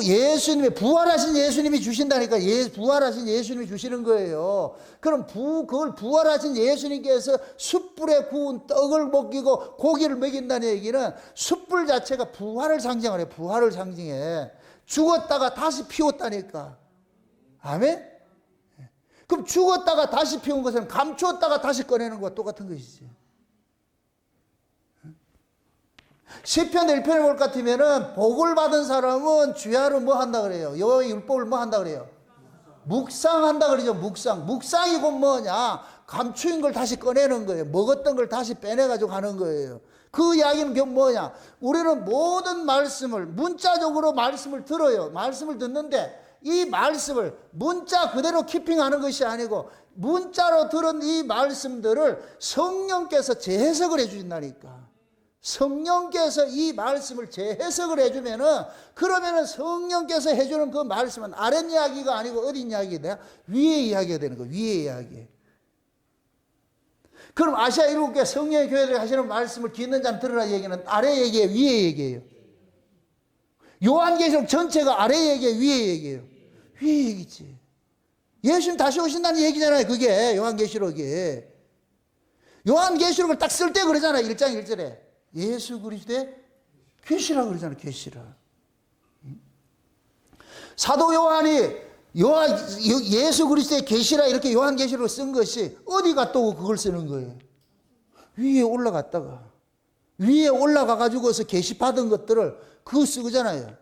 예수님의 부활하신 예수님이 주신다니까. 부활하신 예수님이 주시는 거예요. 그럼 그걸 부활하신 예수님께서 숯불에 구운 떡을 먹이고 고기를 먹인다는 얘기는 숯불 자체가 부활을 상징하래요. 부활을 상징해. 죽었다가 다시 피웠다니까. 아멘? 그럼 죽었다가 다시 피운 것은 감추었다가 다시 꺼내는 것과 똑같은 것이지. 시편 1편에 볼 것 같으면은 복을 받은 사람은 주야로 뭐 한다 그래요? 여호와의 율법을 뭐 한다 그래요? 묵상한다 그러죠. 묵상이 곧 뭐냐? 감추인 걸 다시 꺼내는 거예요. 먹었던 걸 다시 빼내가지고 하는 거예요. 그 이야기는 뭐냐? 우리는 모든 말씀을 문자적으로 말씀을 들어요. 말씀을 듣는데 이 말씀을 문자 그대로 키핑하는 것이 아니고 문자로 들은 이 말씀들을 성령께서 재해석을 해주신다니까. 성령께서 이 말씀을 재해석을 해주면은 그러면은 성령께서 해주는 그 말씀은 아랫 이야기가 아니고 어디 이야기냐? 위의 이야기가 되는 거예요. 위의 이야기. 그럼 아시아 7개 성령의 교회들이 하시는 말씀을 귀 있는 자는 들으라 얘기는 아래 얘기예요? 위의 얘기예요? 요한계시록 전체가 아래 얘기예요? 위의 얘기예요? 위의 얘기지. 예수님 다시 오신다는 얘기잖아요. 그게 요한계시록이. 요한계시록을 딱 쓸 때 그러잖아요. 1장 1절에. 예수 그리스도의 계시라 그러잖아요. 계시라. 사도 요한이 예수 그리스도의 계시라 이렇게 요한계시록을 쓴 것이 어디 갔다고 그걸 쓰는 거예요? 위에 올라가 가지고서 계시받은 것들을 그거 쓰잖아요.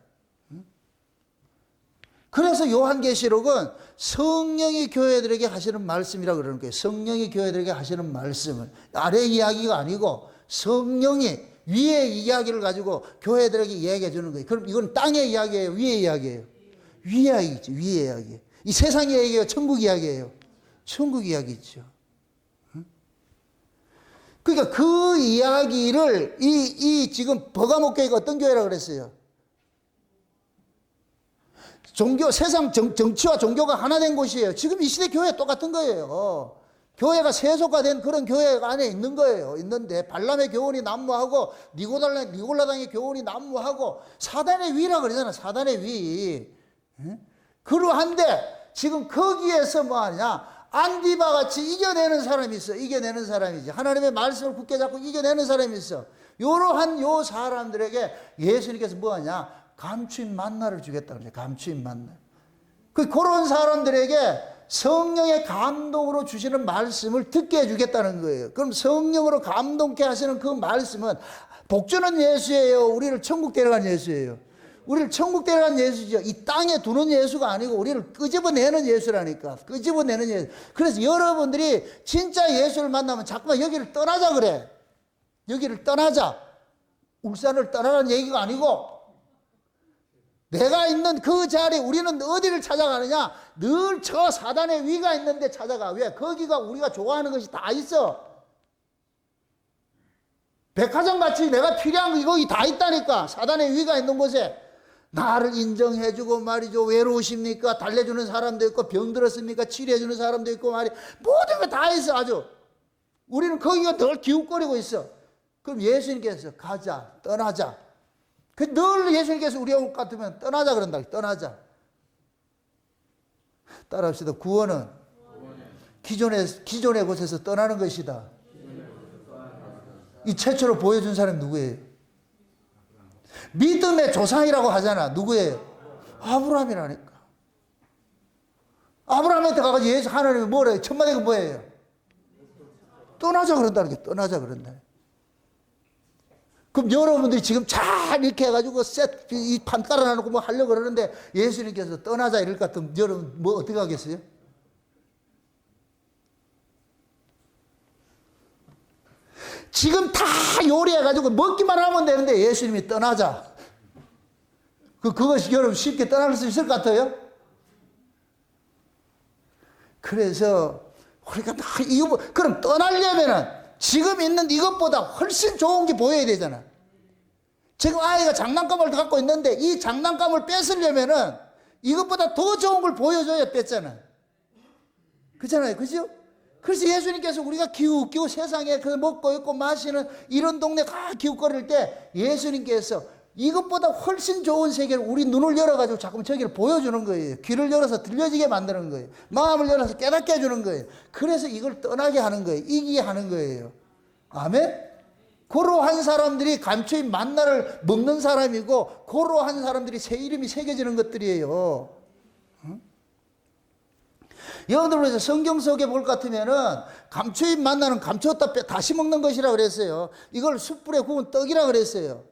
그래서 요한계시록은 성령이 교회들에게 하시는 말씀이라고 그러는 거예요. 성령이 교회들에게 하시는 말씀을 아래 이야기가 아니고 성령이 위의 이야기를 가지고 교회들에게 이야기해 주는 거예요. 그럼 이건 땅의 이야기예요, 위의 이야기예요? 위의 이야기죠. 위의 이야기. 이 세상 이야기예요, 천국 이야기예요? 천국 이야기죠. 그러니까 그 이야기를 지금 버가목 교회가 어떤 교회라고 그랬어요? 세상 정치와 종교가 하나 된 곳이에요. 지금 이 시대 교회 똑같은 거예요. 교회가 세속화된 그런 교회 안에 있는 거예요. 있는데 발람의 교훈이 난무하고 니골라당의 교훈이 난무하고 사단의 위라 그러잖아. 사단의 위. 그러한데 지금 거기에서 뭐하냐? 안디바 같이 이겨내는 사람이 있어. 이겨내는 사람이지. 하나님의 말씀을 굳게 잡고 이겨내는 사람이 있어. 요러한 요 사람들에게 예수님께서 뭐하냐? 감추인 만나를 주겠다 그러죠. 감추인 만나. 그런 사람들에게 성령의 감동으로 주시는 말씀을 듣게 해주겠다는 거예요. 그럼 성령으로 감동케 하시는 그 말씀은 복주는 예수예요? 우리를 천국 데려간 예수예요? 우리를 천국 데려간 예수죠. 이 땅에 두는 예수가 아니고 우리를 끄집어내는 예수라니까. 끄집어내는 예수. 그래서 여러분들이 진짜 예수를 만나면 자꾸만 여기를 떠나자 그래. 여기를 떠나자. 울산을 떠나라는 얘기가 아니고 내가 있는 그 자리, 우리는 어디를 찾아가느냐? 늘 저 사단의 위가 있는데 찾아가. 왜? 거기가 우리가 좋아하는 것이 다 있어. 백화점 같이 내가 필요한 거 거기 다 있다니까. 사단의 위가 있는 곳에. 나를 인정해주고 말이죠. 외로우십니까? 달래주는 사람도 있고, 병들었습니까? 치료해주는 사람도 있고 말이 모든 거 다 있어 아주. 우리는 거기가 늘 기웃거리고 있어. 그럼 예수님께서 가자, 떠나자. 늘 예수님께서 우리 올 것 같으면 떠나자 그런다. 떠나자. 따라합시다. 구원은 기존의 곳에서 떠나는 것이다. 이 최초로 보여준 사람이 누구예요? 믿음의 조상이라고 하잖아. 누구예요? 아브라함이라니까. 아브라함한테 가가지고 예수 하나님이 뭐라 해요? 첫 마디가 뭐예요? 떠나자 그런다는 게 떠나자 그런다. 그럼 여러분들이 지금 잘 이렇게 해가지고 이 판 깔아놔놓고 뭐 하려고 그러는데 예수님께서 떠나자 이럴 것 같으면 여러분 뭐 어떻게 하겠어요? 지금 다 요리해가지고 먹기만 하면 되는데 예수님이 떠나자. 그것이 여러분 쉽게 떠날 수 있을 것 같아요? 그래서 우리가 그럼 떠나려면은 지금 있는 이것보다 훨씬 좋은 게 보여야 되잖아. 지금 아이가 장난감을 갖고 있는데 이 장난감을 뺏으려면은 이것보다 더 좋은 걸 보여줘야 뺐잖아. 그렇잖아요. 그죠? 그래서 예수님께서 우리가 기웃기웃 세상에 그 먹고 있고 마시는 이런 동네 다 기웃거릴 때 예수님께서 이것보다 훨씬 좋은 세계를 우리 눈을 열어가지고 자꾸 저기를 보여주는 거예요. 귀를 열어서 들려지게 만드는 거예요. 마음을 열어서 깨닫게 해주는 거예요. 그래서 이걸 떠나게 하는 거예요. 이기게 하는 거예요. 아멘? 고로한 사람들이 감추인 만나를 먹는 사람이고 고로한 사람들이 새 이름이 새겨지는 것들이에요. 여러분들 성경 속에 볼 것 같으면은 감추인 만나는 감추었다 다시 먹는 것이라 그랬어요. 이걸 숯불에 구운 떡이라 그랬어요.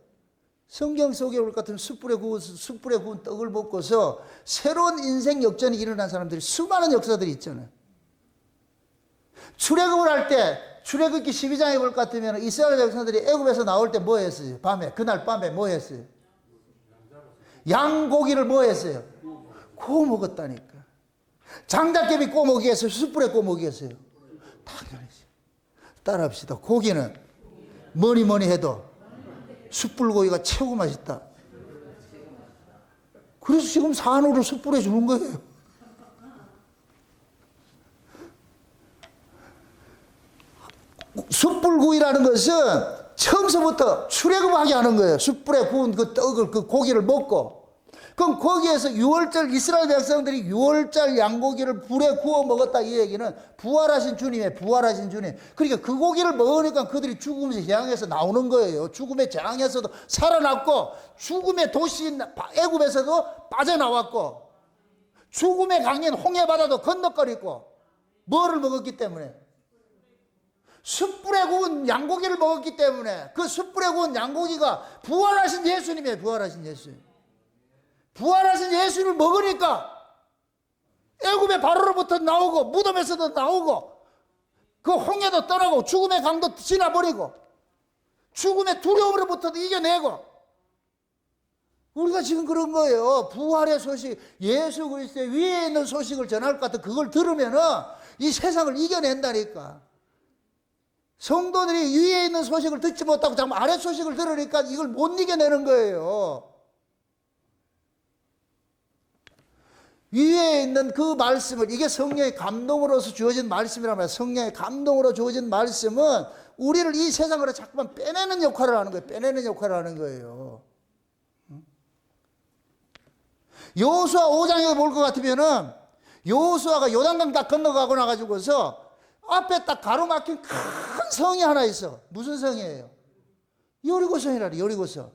성경 속에 올 것 같으면 숯불에 구운 떡을 먹고서 새로운 인생 역전이 일어난 사람들이 수많은 역사들이 있잖아요. 출애굽을 할 때 출애굽기 12장에 볼 것 같으면 이스라엘 백성들이 애굽에서 나올 때 뭐 했어요? 그날 밤에 뭐 했어요? 양고기를 뭐 했어요? 구워 먹었다니까. 장작개비 구워 먹이겠어요? 숯불에 구워 먹이겠어요? 당연히죠. 따라합시다. 고기는 뭐니 해도 숯불고기가 최고 맛있다. 그래서 지금 산으로 숯불에 주는 거예요. 숯불구이라는 것은 처음서부터 출애굽하게 하는 거예요. 숯불에 구운 그 떡을, 그 고기를 먹고. 그럼 거기에서 6월절 이스라엘 백성들이 6월절 양고기를 불에 구워 먹었다 이 얘기는 부활하신 주님의 부활하신 주님. 그러니까 그 고기를 먹으니까 그들이 죽음의 재앙에서 나오는 거예요. 죽음의 재앙에서도 살아났고 죽음의 도시인 애굽에서도 빠져나왔고 죽음의 강인 홍해 바다도 건너거리고 뭐를 먹었기 때문에? 숯불에 구운 양고기를 먹었기 때문에 그 숯불에 구운 양고기가 부활하신 예수님이에요. 부활하신 예수님. 부활하신 예수님을 먹으니까 애굽의 바로로부터 나오고 무덤에서도 나오고 그 홍해도 떠나고 죽음의 강도 지나버리고 죽음의 두려움으로부터도 이겨내고 우리가 지금 그런 거예요. 부활의 소식, 예수 그리스도의 위에 있는 소식을 전할 것 같은 그걸 들으면은 이 세상을 이겨낸다니까. 성도들이 위에 있는 소식을 듣지 못하고 자꾸 아래 소식을 들으니까 이걸 못 이겨내는 거예요. 위에 있는 그 말씀을, 이게 성령의 감동으로서 주어진 말씀이란 말이에요. 성령의 감동으로 주어진 말씀은 우리를 이 세상으로 자꾸만 빼내는 역할을 하는 거예요. 빼내는 역할을 하는 거예요. 여호수아 5장에 볼 것 같으면은 여호수아가 요단강 딱 건너가고 나가지고서 앞에 딱 가로막힌 큰 성이 하나 있어. 무슨 성이에요? 여리고성이라니. 여리고성.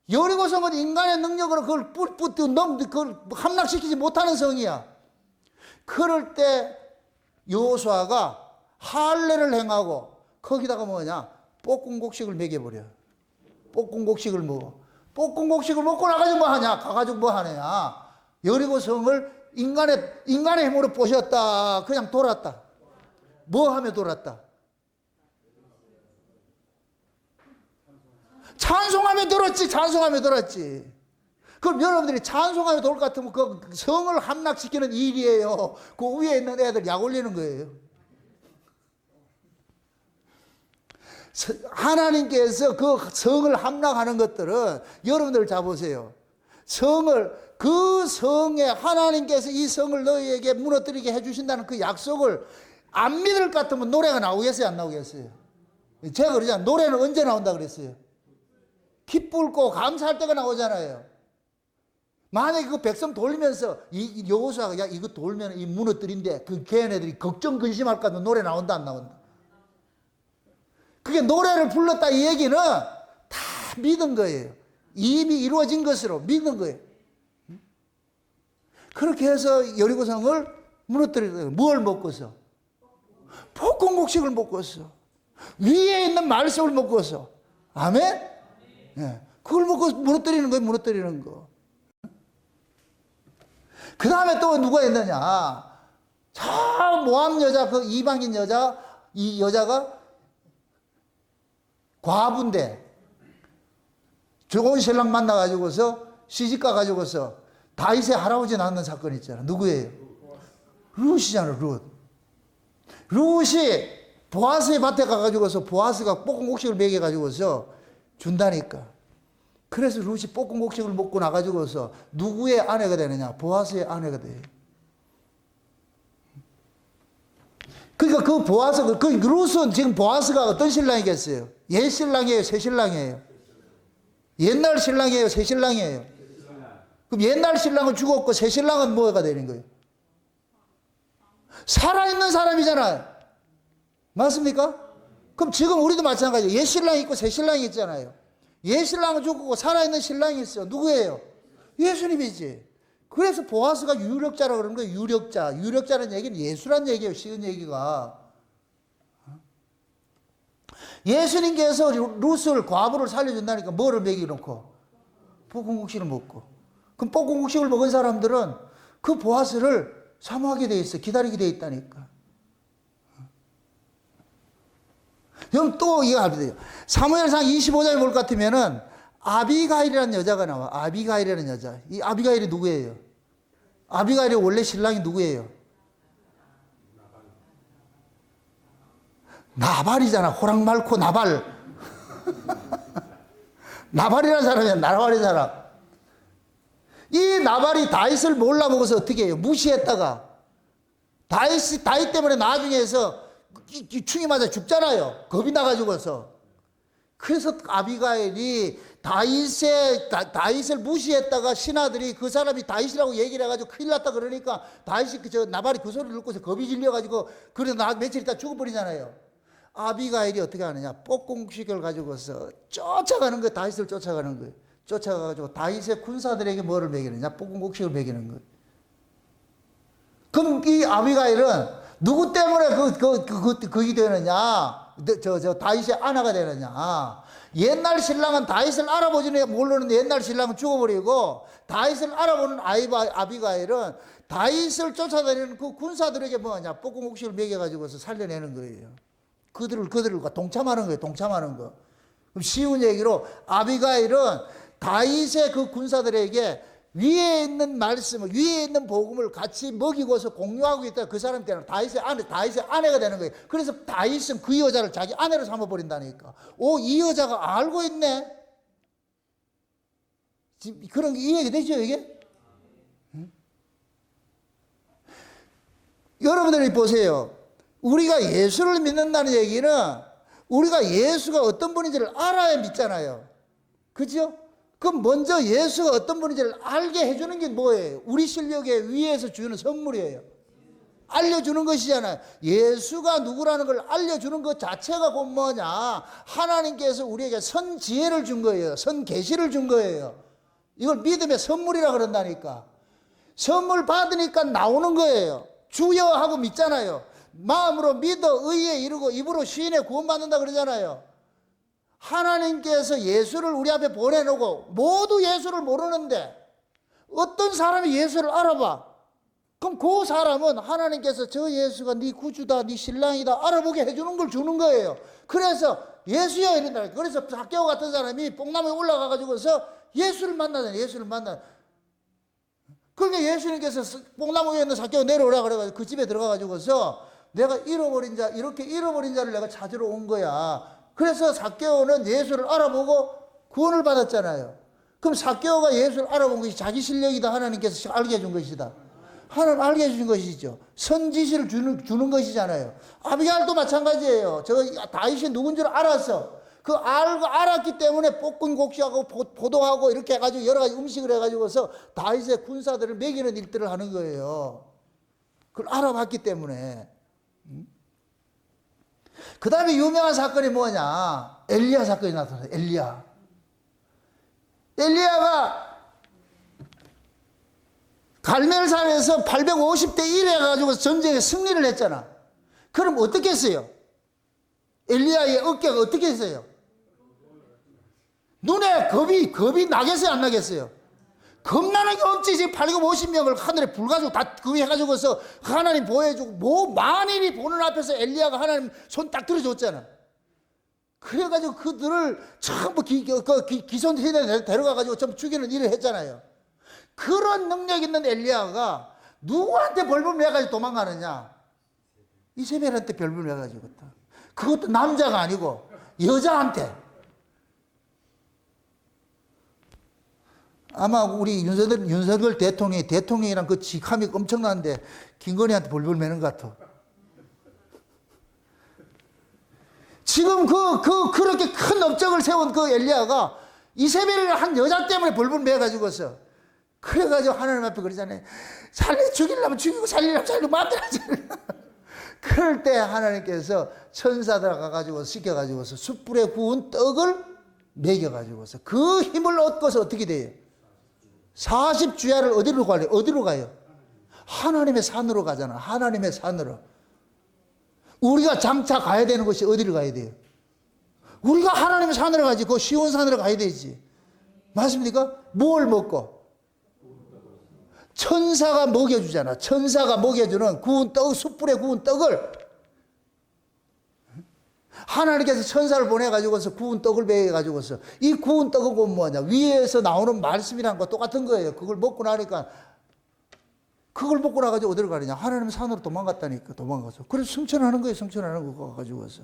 여리고성은 인간의 능력으로 그걸 그걸 함락시키지 못하는 성이야. 그럴 때 여호수아가 할례를 행하고 거기다가 뭐냐? 볶음곡식을 먹여버려. 볶음곡식을 먹어. 볶음곡식을 먹고 나가지고 뭐 하냐? 가가지고 뭐 하냐? 여리고성을 인간의 힘으로 보셨다. 그냥 돌았다. 뭐 하며 돌았다? 찬송하며 돌았지. 찬송하며 돌았지. 그럼 여러분들이 찬송하며 돌 것 같으면 그 성을 함락시키는 일이에요. 그 위에 있는 애들 약 올리는 거예요. 하나님께서 그 성을 함락하는 것들은 여러분들 잡으세요. 그 성에 하나님께서 이 성을 너희에게 무너뜨리게 해주신다는 그 약속을 안 믿을 것 같으면 노래가 나오겠어요? 안 나오겠어요? 제가 그러잖아요. 노래는 언제 나온다 그랬어요? 기쁠 고 감사할 때가 나오잖아요. 만약에 그 백성 돌리면서 이 여호수아가 야 이거 돌면 이 무너뜨린데 그 걔네들이 걱정 근심할까 하면 노래 나온다 안 나온다? 그게 노래를 불렀다 이 얘기는 다 믿은 거예요. 이미 이루어진 것으로 믿는 거예요. 그렇게 해서 여리고성을 무너뜨리는 뭘 먹고서? 볶음곡식을 먹고서. 위에 있는 말씀을 먹고서. 아멘? 네. 그걸 먹고 무너뜨리는 거예요. 무너뜨리는 거. 그 다음에 또 누가 있느냐? 저 모함 여자, 그 이방인 여자, 이 여자가 과부인데 좋은 신랑 만나가지고서 시집가 가지고서 다윗의 할아버지 낳는 사건 있잖아. 누구예요? 룻이잖아. 룻이 보아스의 밭에 가가지고서 보아스가 볶음곡식을 먹여가지고서 준다니까. 그래서 룻이 볶음곡식을 먹고 나가지고서 누구의 아내가 되느냐? 보아스의 아내가 돼. 그러니까 그 보아스, 그 룻은 지금 보아스가 어떤 신랑이겠어요? 옛 신랑이에요? 새 신랑이에요? 옛날 신랑이에요? 새 신랑이에요? 그럼 옛날 신랑은 죽었고 새 신랑은 뭐가 되는 거예요? 살아있는 사람이잖아요. 맞습니까? 그럼 지금 우리도 마찬가지예요. 옛 신랑이 있고 새 신랑이 있잖아요. 옛 신랑은 죽고 살아있는 신랑이 있어. 누구예요? 예수님이지. 그래서 보아스가 유력자라고 그러는 거예요. 유력자. 유력자는 얘기는 예수란 얘기예요. 쉬운 얘기가. 예수님께서 룻을 과부를 살려준다니까 뭐를 먹여놓고? 볶음국식을 먹고. 그럼 볶음국식을 먹은 사람들은 그 보아스를 사모하게 돼 있어. 기다리게 돼 있다니까. 그럼 또 이거 알게 돼요. 사무엘상 25장에 볼 것 같으면은 아비가일이라는 여자가 나와. 아비가일이라는 여자. 이 아비가일이 누구예요? 아비가일이 원래 신랑이 누구예요? 나발이잖아. 호랑 많고 나발. 나발이라는 사람이야. 나발이 사람. 이 나발이 다윗을 몰라보고서 어떻게 해요? 무시했다가 다윗 때문에 나중에서 충이 맞아 죽잖아요. 겁이 나가지고서. 그래서 아비가일이 다윗을 무시했다가 신하들이 그 사람이 다윗이라고 얘기를 해가지고 큰일 났다 그러니까 다윗이 나발이 그 소리를 듣고서 겁이 질려가지고 그래서 며칠 있다 죽어버리잖아요. 아비가일이 어떻게 하느냐? 볶음국식을 가지고서 쫓아가는 거예요. 다윗을 쫓아가는 거예요. 쫓아가가지고 다윗의 군사들에게 뭐를 먹이느냐? 볶음국식을 먹이는 거예요. 그럼 이 아비가일은 누구 때문에 그게 되느냐? 다윗의 아내가 되느냐? 옛날 신랑은 다윗을 알아보지는 모르는 옛날 신랑은 죽어버리고, 다윗을 알아보는 아비가일은 다윗을 쫓아다니는 그 군사들에게 뭐냐? 볶음국수를 먹여가지고서 살려내는 거예요. 그들과 동참하는 거예요. 동참하는 거. 그럼 쉬운 얘기로 아비가일은 다윗의 그 군사들에게 위에 있는 말씀을, 위에 있는 복음을 같이 먹이고서 공유하고 있다. 그 사람 때는 다윗의 아내가 되는 거예요. 그래서 다윗은 그 여자를 자기 아내로 삼아버린다니까. 이 여자가 알고 있네? 지금 그런 게 이해가 되죠, 이게? 응? 여러분들이 보세요. 우리가 예수를 믿는다는 얘기는 우리가 예수가 어떤 분인지를 알아야 믿잖아요. 그죠? 그럼 먼저 예수가 어떤 분인지를 알게 해주는 게 뭐예요? 우리 실력에 위에서 주는 선물이에요. 알려주는 것이잖아요. 예수가 누구라는 걸 알려주는 것 자체가 곧 뭐냐? 하나님께서 우리에게 선지혜를 준 거예요. 선계시를 준 거예요. 이걸 믿음의 선물이라 그런다니까. 선물 받으니까 나오는 거예요. 주여 하고 믿잖아요. 마음으로 믿어 의에 이르고 입으로 시인에 구원받는다 그러잖아요. 하나님께서 예수를 우리 앞에 보내놓고 모두 예수를 모르는데 어떤 사람이 예수를 알아봐. 그럼 그 사람은 하나님께서 저 예수가 네 구주다, 네 신랑이다 알아보게 해주는 걸 주는 거예요. 그래서 예수여 이런다. 그래서 삭개오 같은 사람이 뽕나무에 올라가가지고서 예수를 만나잖아요. 예수를 만나. 그러니까 예수님께서 뽕나무 위에 있는 삭개오 내려오라 그래가지고 그 집에 들어가가지고서 내가 이렇게 잃어버린 자를 내가 찾으러 온 거야. 그래서 삭개오는 예수를 알아보고 구원을 받았잖아요. 그럼 삭개오가 예수를 알아본 것이 자기 실력이다. 하나님께서 알게 해준 것이다. 하나님 알게 해준 것이죠. 선지시를 주는 것이잖아요. 아비갈도 마찬가지예요. 다윗이 누군 줄 알았어. 알았기 때문에 볶은 곡식하고 포도하고 이렇게 해가지고 여러 가지 음식을 해가지고서 다윗의 군사들을 먹이는 일들을 하는 거예요. 그걸 알아봤기 때문에. 그 다음에 유명한 사건이 뭐냐? 엘리야 사건이 나타나요. 엘리야가 갈멜산에서 850대 1 해가지고 전쟁에 승리를 했잖아. 그럼 어떻게 했어요? 엘리야의 어깨가 어떻게 했어요? 눈에 겁이 나겠어요? 안 나겠어요? 겁나는 게 없지. 지금 850명을 하늘에 불 가지고 다 그거 해가지고서 하나님 보여주고 만인이 보는 앞에서 엘리야가 하나님 손 딱 들어줬잖아. 그래가지고 그들을 전부 기손 세대에 데려가가지고 전부 죽이는 일을 했잖아요. 그런 능력 있는 엘리야가 누구한테 벌을 매가지고 도망가느냐? 이세벨한테 벌을 매가지고. 그것도 남자가 아니고 여자한테. 아마 우리 윤석열 대통령이랑 그 직함이 엄청난데 김건희한테 벌벌 매는 것 같아. 지금 그렇게 큰 업적을 세운 그 엘리야가 이세벨을 한 여자 때문에 벌벌 매가지고서 그래가지고 하나님 앞에 그러잖아요. 죽이려면 죽이고 살리려면 살리고 마음대로 하지. 그럴 때 하나님께서 천사들 가가지고 시켜가지고서 숯불에 구운 떡을 먹여가지고서 그 힘을 얻고서 어떻게 돼요? 40주야를 어디로 가요? 하나님의 산으로 가잖아. 하나님의 산으로. 우리가 장차 가야 되는 것이 어디로 가야 돼요? 우리가 하나님의 산으로 가지. 그 시온 산으로 가야 되지. 맞습니까? 뭘 먹고? 천사가 먹여주잖아. 천사가 먹여주는 구운 떡, 숯불에 구운 떡을 하나님께서 천사를 보내가지고서 구운 떡을 먹여가지고서 이 구운 떡은 뭐냐? 위에서 나오는 말씀이란 거 똑같은 거예요. 그걸 먹고 나가지고 어디로 가느냐? 하나님 산으로 도망갔다니까, 도망가서. 그래서 승천하는 거예요, 승천하는 거 가지고서.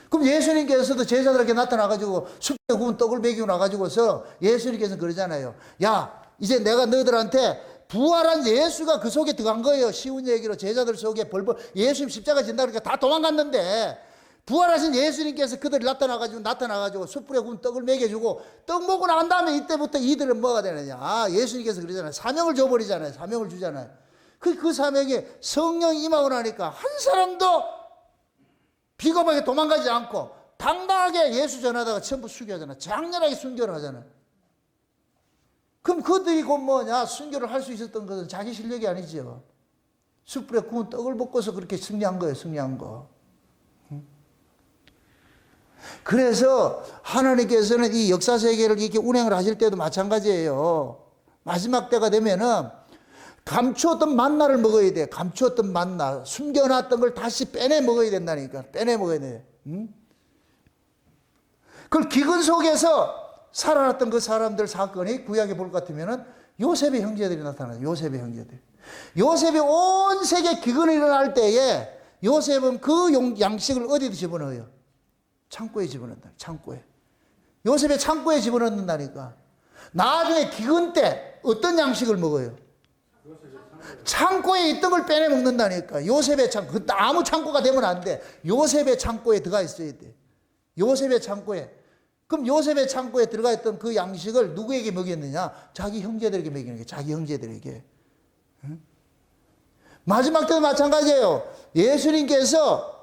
그럼 예수님께서도 제자들에게 나타나가지고 숯불에 구운 떡을 먹이고 나가지고서 예수님께서 그러잖아요. 야, 이제 내가 너희들한테 부활한 예수가 그 속에 들어간 거예요. 쉬운 얘기로 제자들 속에 예수님 십자가 진다 그러니까 다 도망갔는데 부활하신 예수님께서 그들이 나타나가지고 숯불에 구운 떡을 먹여주고 떡 먹고 난 다음에 이때부터 이들은 뭐가 되느냐. 예수님께서 그러잖아요. 사명을 줘버리잖아요. 사명을 주잖아요. 그 사명이 성령이 임하고 나니까 한 사람도 비겁하게 도망가지 않고 당당하게 예수 전하다가 전부 순교하잖아요. 장렬하게 순교를 하잖아요. 그럼 그들이 곧 뭐냐? 순교를 할 수 있었던 것은 자기 실력이 아니죠. 숯불에 구운 떡을 먹고서 그렇게 승리한 거예요. 승리한 거. 그래서 하나님께서는 이 역사 세계를 이렇게 운행을 하실 때도 마찬가지예요. 마지막 때가 되면은 감추었던 만나를 먹어야 돼. 감추었던 만나, 숨겨놨던 걸 다시 빼내 먹어야 된다니까. 빼내 먹어야 돼. 그걸 기근 속에서 살아났던 그 사람들 사건이 구약에 볼 것 같으면은 요셉의 형제들이 나타나요. 요셉의 형제들. 요셉이 온 세계 기근이 일어날 때에 요셉은 그 양식을 어디에 집어넣어요? 창고에 집어넣는다. 창고에. 요셉의 창고에 집어넣는다니까. 나중에 기근 때 어떤 양식을 먹어요? 창고에 있던 걸 빼내 먹는다니까. 요셉의 창고. 아무 창고가 되면 안 돼. 요셉의 창고에 들어가 있어야 돼. 요셉의 창고에. 그럼 요셉의 창고에 들어가 있던 그 양식을 누구에게 먹였느냐? 자기 형제들에게 먹이는 거예요. 자기 형제들에게. 응? 마지막 때도 마찬가지예요. 예수님께서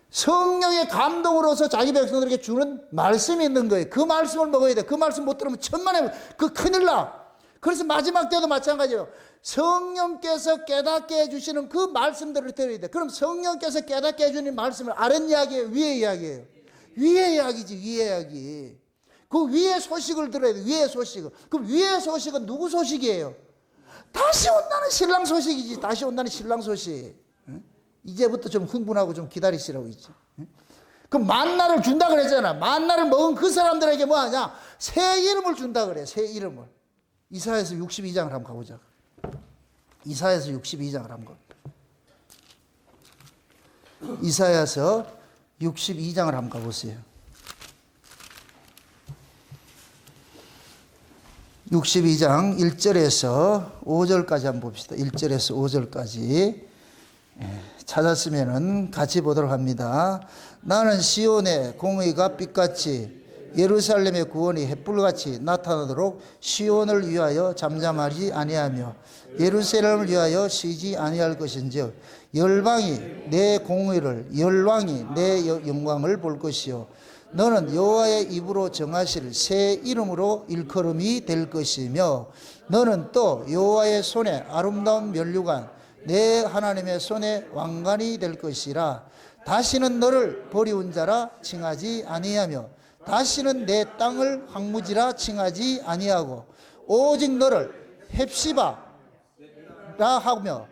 성령의 감동으로서 자기 백성들에게 주는 말씀이 있는 거예요. 그 말씀을 먹어야 돼. 그 말씀 못 들으면 천만에 그 큰일 나. 그래서 마지막 때도 마찬가지예요. 성령께서 깨닫게 해주시는 그 말씀들을 들어야 돼. 그럼 성령께서 깨닫게 해주는 말씀을 아랫 이야기예요? 위의 이야기예요? 위의 이야기지. 위의 이야기. 그 위의 소식을 들어야 돼. 위의 소식을. 그럼 위의 소식은 누구 소식이에요? 다시 온다는 신랑 소식이지. 다시 온다는 신랑 소식. 응? 이제부터 좀 흥분하고 좀 기다리시라고 있지. 응? 그럼 만나를 준다 그랬잖아. 만나를 먹은 그 사람들에게 뭐 하냐? 새 이름을 준다 그래. 새 이름을. 이사야서 62장을 한번 가보자. 이사야서 62장을 한번. 이사야서 62장을 한번 가보세요. 62장 1절에서 5절까지 한번 봅시다. 1절에서 5절까지. 찾았으면 같이 보도록 합니다. 나는 시온의 공의가 빛같이 예루살렘의 구원이 햇불같이 나타나도록 시온을 위하여 잠잠하지 아니하며 예루살렘을 위하여 쉬지 아니할 것인즉 열방이 내 공의를 열왕이 내 영광을 볼 것이요 너는 여호와의 입으로 정하실 새 이름으로 일컬음이 될 것이며 너는 또 여호와의 손에 아름다운 면류관 내 하나님의 손에 왕관이 될 것이라. 다시는 너를 버리운 자라 칭하지 아니하며 다시는 내 땅을 황무지라 칭하지 아니하고 오직 너를 헵시바라 하며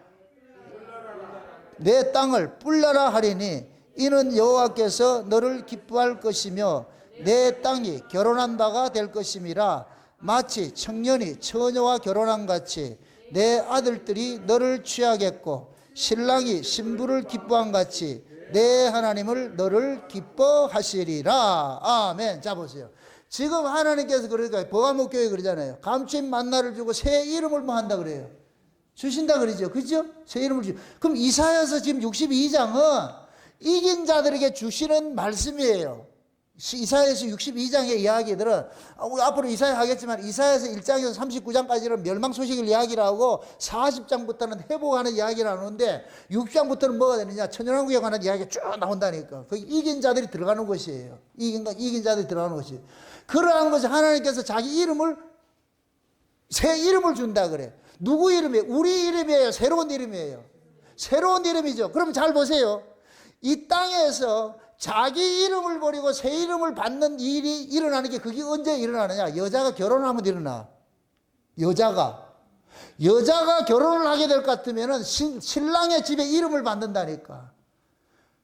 내 땅을 뿔라라 하리니 이는 여호와께서 너를 기뻐할 것이며 내 땅이 결혼한 바가 될 것임이라. 마치 청년이 처녀와 결혼한 같이 내 아들들이 너를 취하겠고 신랑이 신부를 기뻐한 같이 내 하나님을 너를 기뻐하시리라. 아멘. 자 보세요. 지금 하나님께서 그러니까 버가목 교회 그러잖아요. 감추인 만나를 주고 새 이름을 뭐 한다 그래요. 주신다 그러죠. 그죠? 새 이름을 주죠. 그럼 이사야서 지금 62장은 이긴 자들에게 주시는 말씀이에요. 이사야서 62장의 이야기들은 앞으로 이사야 하겠지만 이사야서 1장에서 39장까지는 멸망 소식을 이야기를 하고 40장부터는 회복하는 이야기를 나누는데 6장부터는 뭐가 되느냐? 천연왕국에 관한 이야기가 쭉 나온다니까. 거기 이긴 자들이 들어가는 것이에요. 이긴 자들이 들어가는 것이. 그러한 것이 하나님께서 자기 이름을 새 이름을 준다 그래. 누구 이름이에요? 우리 이름이에요. 새로운 이름이에요. 새로운 이름이죠. 그럼 잘 보세요. 이 땅에서 자기 이름을 버리고 새 이름을 받는 일이 일어나는 게 그게 언제 일어나느냐? 여자가 결혼하면 일어나. 여자가 결혼을 하게 될 것 같으면 신랑의 집에 이름을 받는다니까.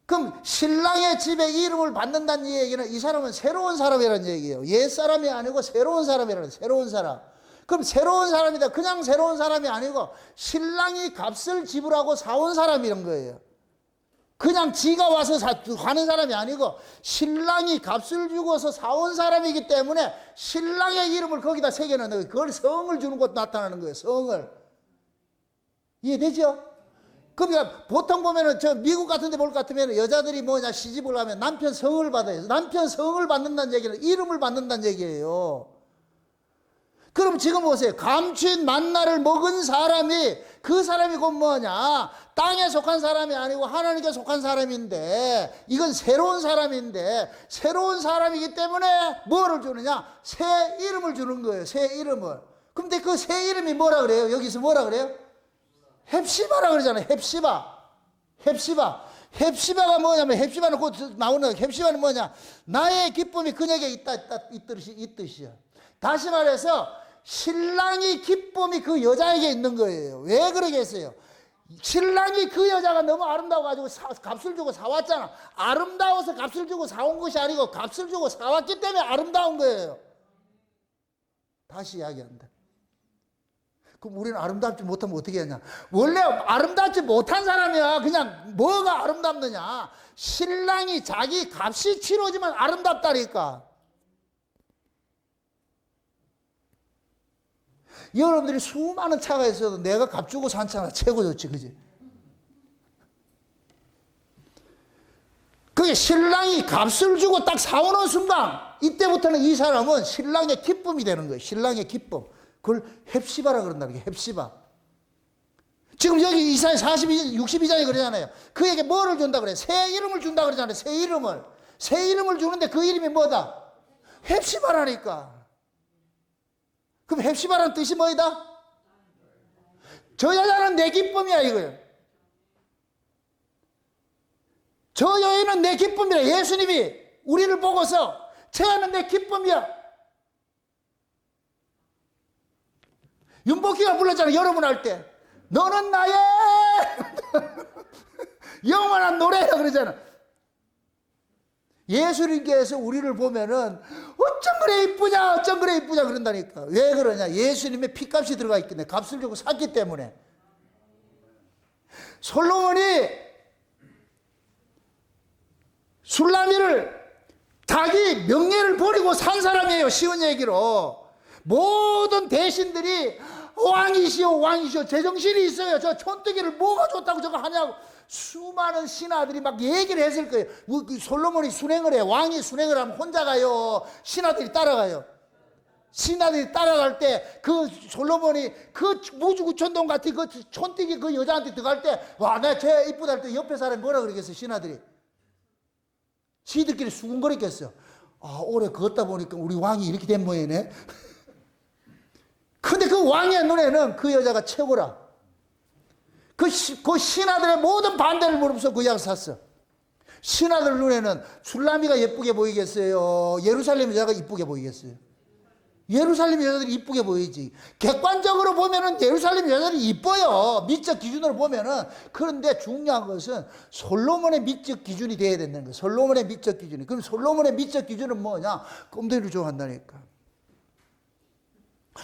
그럼 신랑의 집에 이름을 받는다는 얘기는 이 사람은 새로운 사람이라는 얘기예요. 옛 사람이 아니고 새로운 사람이라는 새로운 사람. 그럼 새로운 사람이다. 그냥 새로운 사람이 아니고 신랑이 값을 지불하고 사온 사람이란 거예요. 그냥 지가 와서 가는 사람이 아니고 신랑이 값을 주고서 사온 사람이기 때문에 신랑의 이름을 거기다 새겨놓는 거예요. 그걸 성을 주는 것도 나타나는 거예요. 성을. 이해되죠? 그러니까 보통 보면은 저 미국 같은 데 볼 것 같으면 여자들이 뭐냐 시집을 하면 남편 성을 받아요. 남편 성을 받는다는 얘기는 이름을 받는다는 얘기예요. 그럼 지금 보세요. 감추인 만나를 먹은 사람이 그 사람이 곧 뭐냐? 땅에 속한 사람이 아니고 하나님께 속한 사람인데 이건 새로운 사람인데 새로운 사람이기 때문에 뭐를 주느냐? 새 이름을 주는 거예요. 새 이름을. 근데 그 새 이름이 뭐라 그래요? 여기서 뭐라 그래요? 헵시바라 그러잖아요. 헵시바가 뭐냐면, 헵시바는 곧 나오는, 헵시바는 뭐냐? 나의 기쁨이 그녀에게 있다, 이 뜻이야. 다시 말해서, 신랑이 기쁨이 그 여자에게 있는 거예요. 왜 그러겠어요? 신랑이 그 여자가 너무 아름다워가지고 값을 주고 사왔잖아. 아름다워서 값을 주고 사온 것이 아니고 값을 주고 사왔기 때문에 아름다운 거예요. 다시 이야기한다. 그럼 우리는 아름답지 못하면 어떻게 하냐? 원래 아름답지 못한 사람이야. 그냥 뭐가 아름답느냐? 신랑이 자기 값이 치러지면 아름답다니까. 여러분들이 수많은 차가 있어도 내가 값 주고 산 차가 최고 좋지, 그지? 그게 신랑이 값을 주고 딱 사오는 순간, 이때부터는 이 사람은 신랑의 기쁨이 되는 거예요. 신랑의 기쁨. 그걸 헵시바라 그런다는 게, 헵시바. 지금 여기 이사야 62장에 그러잖아요. 그에게 뭐를 준다 그래? 새 이름을 준다 그러잖아요. 새 이름을. 새 이름을 주는데 그 이름이 뭐다? 헵시바라니까. 그럼 헵시바라는 뜻이 뭐이다? 저 여자는 내 기쁨이야, 이거예요. 저 여인은 내 기쁨이라. 예수님이 우리를 보고서 쟤는 내 기쁨이야. 윤복희가 불렀잖아, 여러분 할 때. 너는 나의 영원한 노래야 그러잖아. 예수님께서 우리를 보면은 어쩜 그래 이쁘냐, 어쩜 그래 이쁘냐 그런다니까. 왜 그러냐? 예수님의 피값이 들어가 있기 때문에, 값을 주고 샀기 때문에. 솔로몬이 술라미를 자기 명예를 버리고 산 사람이에요. 쉬운 얘기로. 모든 대신들이 왕이시오, 왕이시오. 제정신이 있어요. 저 촌뜨기를 뭐가 좋다고 저거 하냐고. 수많은 신하들이 막 얘기를 했을 거예요. 솔로몬이 순행을 해. 왕이 순행을 하면 혼자 가요? 신하들이 따라가요? 신하들이 따라갈 때 그 솔로몬이 그 무주구천동 같은 그 촌뜨기 그 여자한테 들어갈 때, 와, 나 쟤 이쁘다 할 때 옆에 사람이 뭐라 그러겠어, 신하들이? 지들끼리 수군거렸겠어. 아, 오래 걷다 보니까 우리 왕이 이렇게 된 모양이네. 근데 그 왕의 눈에는 그 여자가 최고라. 그 신하들의 모든 반대를 무릅쓰고 그 약 샀어. 신하들 눈에는 술라미가 예쁘게 보이겠어요? 예루살렘 여자가 이쁘게 보이겠어요? 예루살렘 여자들이 이쁘게 보이지. 객관적으로 보면은 예루살렘 여자들이 이뻐요. 미적 기준으로 보면은. 그런데 중요한 것은 솔로몬의 미적 기준이 돼야 된다는 거예요. 솔로몬의 미적 기준이. 그럼 솔로몬의 미적 기준은 뭐냐? 꼼데기를 좋아한다니까.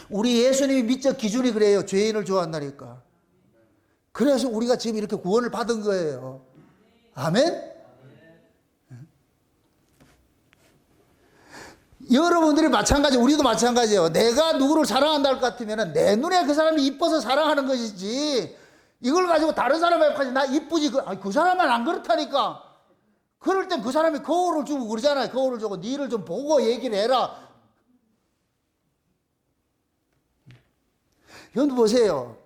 우리 예수님이 미적 기준이 그래요. 죄인을 좋아한다니까. 그래서 우리가 지금 이렇게 구원을 받은 거예요. 아멘? 여러분들이 마찬가지, 우리도 마찬가지예요. 내가 누구를 사랑한다 할 것 같으면 내 눈에 그 사람이 이뻐서 사랑하는 것이지, 이걸 가지고 다른 사람 앞까지 나 이쁘지, 그 사람은 안 그렇다니까. 그럴 땐 그 사람이 거울을 주고 그러잖아요. 거울을 주고 니를 좀 보고 얘기를 해라. 여러분 보세요.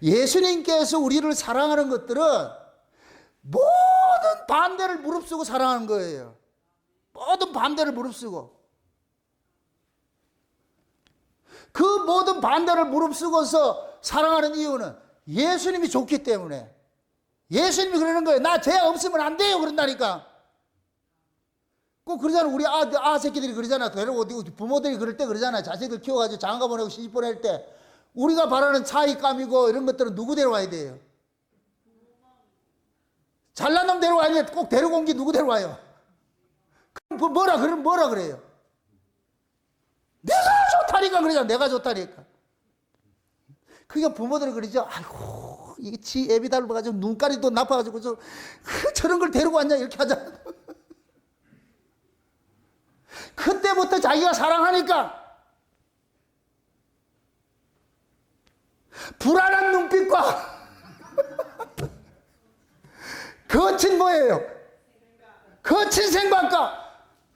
예수님께서 우리를 사랑하는 것들은 모든 반대를 무릅쓰고 사랑하는 거예요. 모든 반대를 무릅쓰고. 그 모든 반대를 무릅쓰고서 사랑하는 이유는 예수님이 좋기 때문에. 예수님이 그러는 거예요. 나 죄 없으면 안 돼요 그런다니까. 꼭 그러잖아. 우리 새끼들이 그러잖아. 부모들이 그럴 때 그러잖아. 자식들 키워가지고 장가 보내고 시집 보낼 때 우리가 바라는 차이감이고 이런 것들은 누구 데려와야 돼요? 잘난 놈 데려와야 꼭 데리고 온 게 누구 데려와요? 그럼 뭐라 그래요? 내가 좋다니까 그러잖아. 내가 좋다니까. 그러니까 부모들이 그러죠. 아이고, 이게 지 애비 닮아가지고 눈깔이도 나빠가지고 저런 걸 데리고 왔냐 이렇게 하잖아. 그때부터 자기가 사랑하니까 불안한 눈빛과 거친 뭐예요? 거친 생각과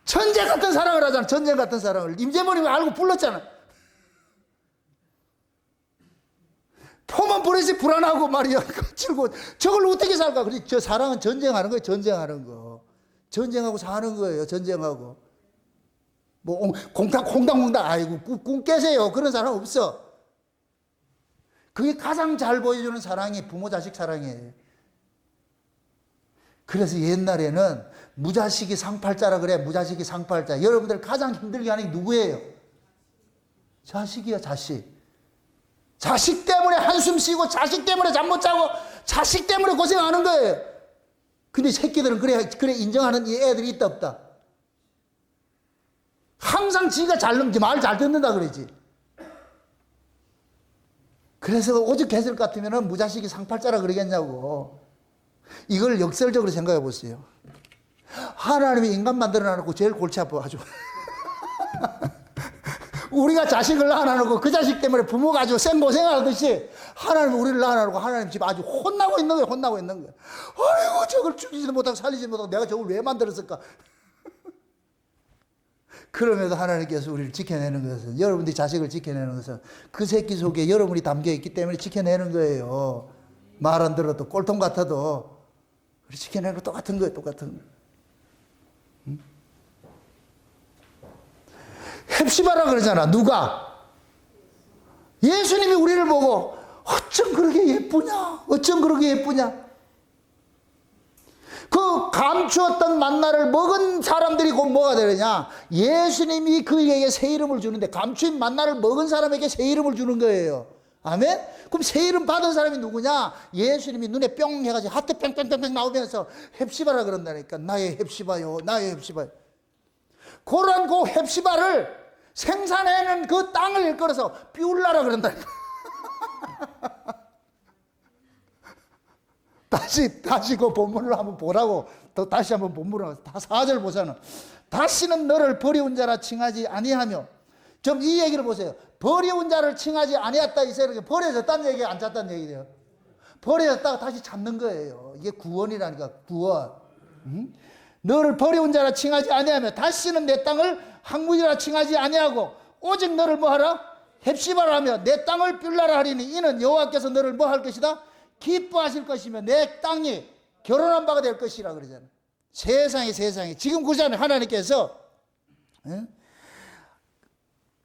천재 같은 사랑을 하잖아. 천재 같은 사랑을. 임재범이 알고 불렀잖아. 포만 버릇이 불안하고 말이야. 거칠고 저걸 어떻게 살까? 그래, 저 사랑은 전쟁하는 거예요. 전쟁하는 거. 전쟁하고 사는 거예요. 전쟁하고. 뭐 콩닥콩닥 아이고 꿈 깨세요. 그런 사람 없어. 그게 가장 잘 보여주는 사랑이 부모 자식 사랑이에요. 그래서 옛날에는 무자식이 상팔자라 그래. 무자식이 상팔자. 여러분들 가장 힘들게 하는 게 누구예요? 자식이야, 자식. 자식 때문에 한숨 쉬고 자식 때문에 잠 못 자고 자식 때문에 고생하는 거예요. 근데 새끼들은 그래 인정하는 이 애들이 있다 없다. 항상 지가 잘 넘지 말 잘 듣는다 그러지. 그래서 오죽 했을 것 같으면 무자식이 상팔자라 그러겠냐고. 이걸 역설적으로 생각해 보세요. 하나님이 인간 만들어 놓고 제일 골치 아파가지고 우리가 자식을 낳아놓고 그 자식 때문에 부모가 아주 생고생하듯이 하나님이 우리를 낳아놓고 하나님 집 아주 혼나고 있는 거예요. 혼나고 있는 거예요. 아이고 저걸 죽이지도 못하고 살리지도 못하고 내가 저걸 왜 만들었을까. 그러면서 하나님께서 우리를 지켜내는 것은, 여러분들이 자식을 지켜내는 것은 그 새끼 속에 여러분이 담겨 있기 때문에 지켜내는 거예요. 말 안 들어도 꼴통 같아도 우리 지켜내는 거 똑같은 거예요. 똑같은 거. 응? 헵시바라 그러잖아. 누가? 예수님이 우리를 보고 어쩜 그렇게 예쁘냐? 어쩜 그렇게 예쁘냐? 그 감추었던 만나를 먹은 사람들이 곧 뭐가 되느냐? 예수님이 그에게 새 이름을 주는데, 감추인 만나를 먹은 사람에게 새 이름을 주는 거예요. 아멘? 그럼 새 이름 받은 사람이 누구냐? 예수님이 눈에 뿅 해가지고 하트 뺑뺑뺑뺑 나오면서 헵시바라 그런다니까. 나의 헵시바요, 나의 헵시바요. 그런 그 헵시바를 생산해낸 그 땅을 일컬어서 삐울라라 그런다니까. 다시 그 본문을 한번 보라고. 또 다시 한번 본문을 다 4절 보잖아. 다시는 너를 버려온 자라 칭하지 아니하며. 좀 이 얘기를 보세요. 버려온 자를 칭하지 아니했다. 이 세력이 버려졌다는 얘기가 안 찼다는 얘기예요. 버려졌다가 다시 찾는 거예요. 이게 구원이라니까. 구원. 응? 너를 버려온 자라 칭하지 아니하며 다시는 내 땅을 항문이라 칭하지 아니하고 오직 너를 뭐하라? 헵시바라 하며 내 땅을 뷸라라 하리니 이는 여호와께서 너를 뭐 할 것이다? 기뻐하실 것이며 내 땅이 결혼한 바가 될 것이라 그러잖아요. 세상에 지금 그러잖아요. 하나님께서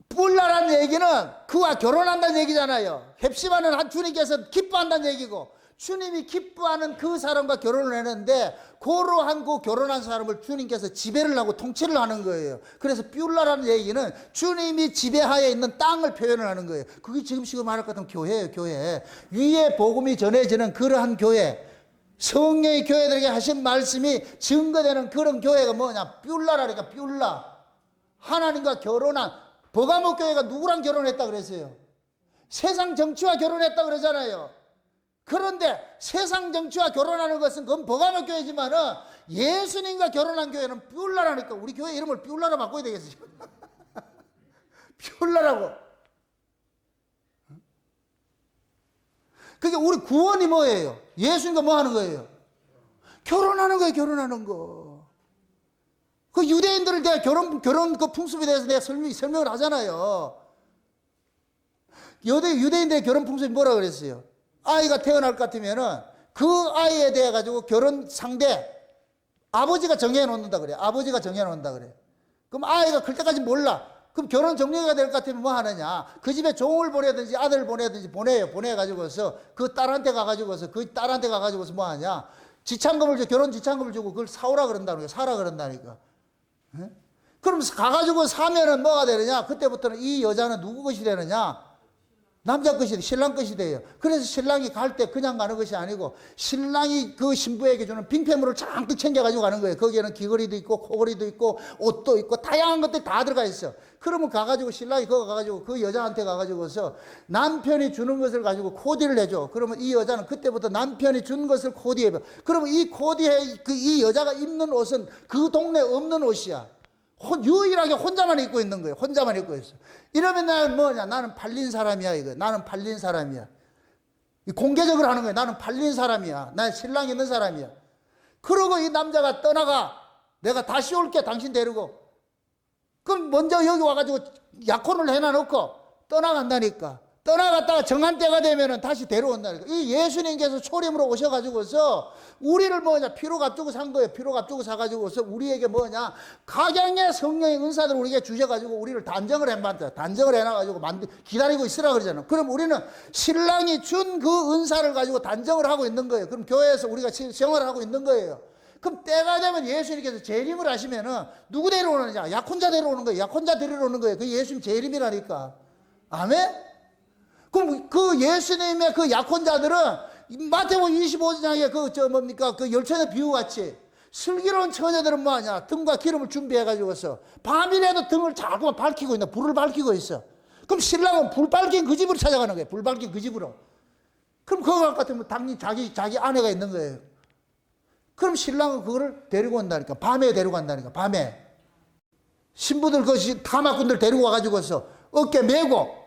뿔라라는 얘기는 그와 결혼한다는 얘기잖아요. 헵시바는 한 주님께서 기뻐한다는 얘기고, 주님이 기뻐하는 그 사람과 결혼을 했는데 고로한 그 결혼한 사람을 주님께서 지배를 하고 통치를 하는 거예요. 그래서 뷸라라는 얘기는 주님이 지배하에 있는 땅을 표현을 하는 거예요. 그게 지금 말할 것 같으면 교회예요. 교회. 위에 복음이 전해지는 그러한 교회, 성령의 교회들에게 하신 말씀이 증거되는 그런 교회가 뭐냐? 뷸라라니까. 뷸라. 하나님과 결혼한. 버가모 교회가 누구랑 결혼했다 그랬어요? 세상 정치와 결혼했다 그러잖아요. 그런데 세상 정치와 결혼하는 것은 그건 버가모 교회지만은 예수님과 결혼한 교회는 뷸라라니까. 우리 교회 이름을 뷸라로 바꿔야 되겠어요. 뷸라라고. 그게 우리 구원이 뭐예요? 예수님과 뭐 하는 거예요? 결혼하는 거예요. 결혼하는 거. 그 유대인들을 내가 결혼 그 풍습에 대해서 내가 설명을 하잖아요. 유대인들의 결혼 풍습이 뭐라 그랬어요? 아이가 태어날 것 같으면은 그 아이에 대해 가지고 결혼 상대 아버지가 정해 놓는다 그래. 아버지가 정해 놓는다 그래. 그럼 아이가 클 때까지 몰라. 그럼 결혼 정리가 될 것 같으면 뭐 하느냐? 그 집에 종을 보내든지 아들을 보내든지 보내요. 보내 가지고서 그 딸한테 가 가지고서 뭐 하냐? 지참금을 줘. 결혼 지참금을 주고 그걸 사오라 그런다는 거예요. 사라 그런다니까. 에? 그럼 가가지고 사면은 뭐가 되느냐? 그때부터는 이 여자는 누구 것이 되느냐? 남자 것이 돼. 신랑 것이 돼요. 그래서 신랑이 갈 때 그냥 가는 것이 아니고 신랑이 그 신부에게 주는 빙패물을 잔뜩 챙겨가지고 가는 거예요. 거기에는 귀걸이도 있고 코걸이도 있고 옷도 있고 다양한 것들이 다 들어가 있어. 그러면 가가지고 신랑이 그거 가가지고 그 여자한테 가가지고서 남편이 주는 것을 가지고 코디를 해줘. 그러면 이 여자는 그때부터 남편이 준 것을 코디해. 그러면 이 코디해 이 여자가 입는 옷은 그 동네에 없는 옷이야. 유일하게 혼자만 입고 있는 거예요. 혼자만 입고 있어. 이러면 나는 뭐냐? 나는 팔린 사람이야, 이거. 나는 팔린 사람이야. 공개적으로 하는 거예요. 나는 팔린 사람이야. 난 신랑 있는 사람이야. 그러고 이 남자가 떠나가. 내가 다시 올게, 당신 데리고. 그럼 먼저 여기 와가지고 약혼을 해놔놓고 떠나간다니까. 떠나갔다가 정한 때가 되면은 다시 데려온다니까. 이 예수님께서 초림으로 오셔가지고서 우리를 뭐냐, 피로 값주고 산 거예요. 피로 값주고 사가지고서 우리에게 뭐냐, 각양의 성령의 은사들을 우리에게 주셔가지고 우리를 단정을 해놨다. 단정을 해놔가지고 기다리고 있으라 그러잖아. 그럼 우리는 신랑이 준 그 은사를 가지고 단정을 하고 있는 거예요. 그럼 교회에서 우리가 생활을 하고 있는 거예요. 그럼 때가 되면 예수님께서 재림을 하시면은 누구 데려오느냐? 약혼자 데려오는 거예요. 약혼자 데려오는 거예요. 그 예수님 재림이라니까. 아멘? 그럼 그 예수님의 그 약혼자들은 마태복음 25장에 그 열처녀 비유같이 슬기로운 처녀들은 뭐하냐? 등과 기름을 준비해가지고서 밤이라도 등을 자꾸만 밝히고 있나? 불을 밝히고 있어. 그럼 신랑은 불 밝힌 그 집으로 찾아가는 거예요. 불 밝힌 그 집으로. 그럼 그거 같으면 당연히 자기 아내가 있는 거예요. 그럼 신랑은 그거를 데리고 온다니까. 밤에 데리고 간다니까. 밤에. 신부들, 그 타막꾼들 데리고 와가지고서 어깨 메고,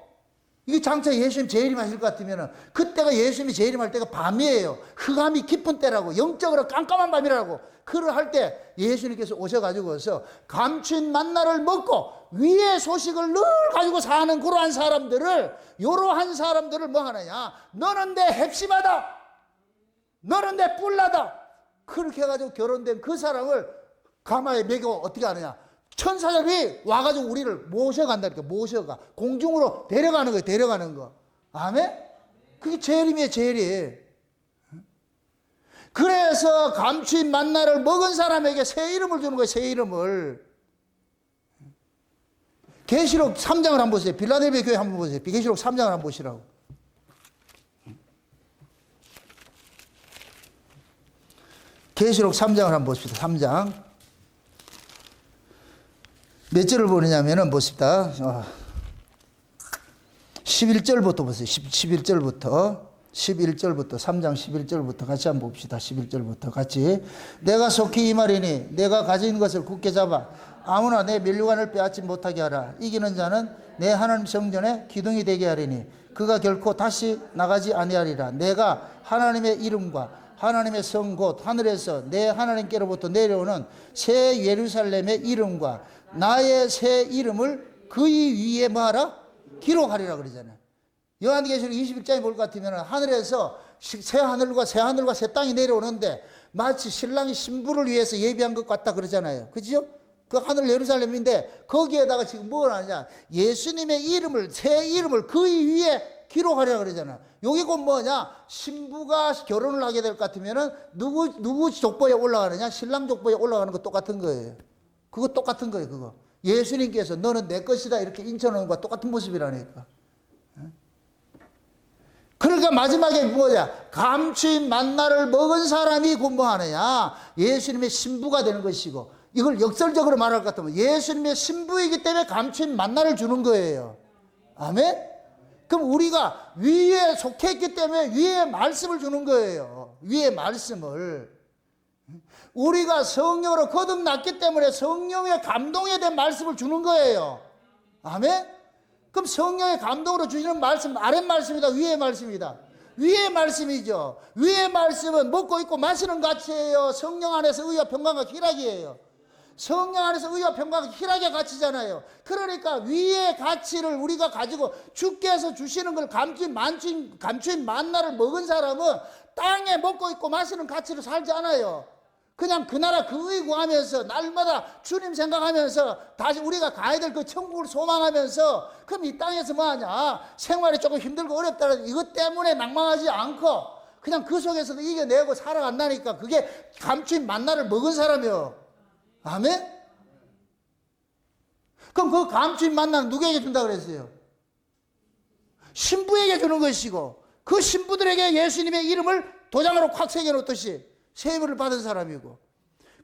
이게 장차 예수님 재림하실 것 같으면 그때가 예수님이 재림할 때가 밤이에요. 흑암이 깊은 때라고, 영적으로 깜깜한 밤이라고. 그를 할 때 예수님께서 오셔가지고서 감춘 만나를 먹고 위의 소식을 늘 가지고 사는 그러한 사람들을, 이러한 사람들을 뭐 하느냐, 너는 내 핵심하다, 너는 내 뿔나다, 그렇게 해가지고 결혼된 그 사람을 가마에 매고 어떻게 하느냐, 천사들이 와가지고 우리를 모셔간다니까. 모셔가 공중으로 데려가는 거예요. 데려가는 거. 아멘? 그게 재림이에요. 재림. 그래서 감추인 만나를 먹은 사람에게 새 이름을 주는 거예요. 새 이름을. 계시록 3장을 한번 보세요. 빌라델비아 교회 한번 보세요. 계시록 3장을 한번 보시라고. 계시록 3장을 한번 보십시다. 3장. 몇 절을 보느냐면은 보십시다. 11절부터 보세요. 11절부터. 3장 11절부터 같이 한번 봅시다. 11절부터 같이. 내가 속히 이 말이니 내가 가진 것을 굳게 잡아 아무나 내 면류관을 빼앗지 못하게 하라. 이기는 자는 내 하나님 성전에 기둥이 되게 하리니 그가 결코 다시 나가지 아니하리라. 내가 하나님의 이름과 하나님의 성 곧 하늘에서 내 하나님께로부터 내려오는 새 예루살렘의 이름과 나의 새 이름을 그의 위에 뭐하라? 기록하리라 그러잖아요. 요한계시록 21장에 볼 것 같으면 하늘에서 새 하늘과 새 땅이 내려오는데 마치 신랑이 신부를 위해서 예비한 것 같다 그러잖아요. 그죠? 그 하늘 예루살렘인데 거기에다가 지금 뭘 하냐? 예수님의 이름을, 새 이름을 그의 위에 기록하리라 그러잖아요. 여기 곧 뭐냐? 신부가 결혼을 하게 될 것 같으면은 누구 족보에 올라가느냐? 신랑 족보에 올라가는 거 똑같은 거예요. 그거 똑같은 거예요, 그거. 예수님께서 너는 내 것이다 이렇게 인쳐놓은 것과 똑같은 모습이라니까. 그러니까 마지막에 뭐냐? 감추인 만나를 먹은 사람이 곧 뭐 하느냐? 예수님의 신부가 되는 것이고, 이걸 역설적으로 말할 것 같으면 예수님의 신부이기 때문에 감추인 만나를 주는 거예요. 아멘? 그럼 우리가 위에 속했기 때문에 위에 말씀을 주는 거예요. 위에 말씀을. 우리가 성령으로 거듭났기 때문에 성령의 감동에 대한 말씀을 주는 거예요. 아멘? 그럼 성령의 감동으로 주시는 말씀은 아랫 말씀이다, 위의 말씀이다? 위의 말씀이죠. 위의 말씀은 먹고 있고 마시는 가치예요. 성령 안에서 의와 평강과 희락이에요. 성령 안에서 의와 평강과 희락의 가치잖아요. 그러니까 위의 가치를 우리가 가지고 주께서 주시는 걸 감추인 만나를 먹은 사람은 땅에 먹고 있고 마시는 가치로 살지 않아요. 그냥 그 나라 그 의 구하면서 날마다 주님 생각하면서 다시 우리가 가야 될 그 천국을 소망하면서, 그럼 이 땅에서 뭐하냐? 생활이 조금 힘들고 어렵다는 이것 때문에 낭망하지 않고 그냥 그 속에서도 이겨내고 살아간다니까. 그게 감추인 만나를 먹은 사람이요. 아멘? 그럼 그 감추인 만나는 누구에게 준다 그랬어요? 신부에게 주는 것이고, 그 신부들에게 예수님의 이름을 도장으로 콱 새겨놓듯이 새 이름을 받은 사람이고,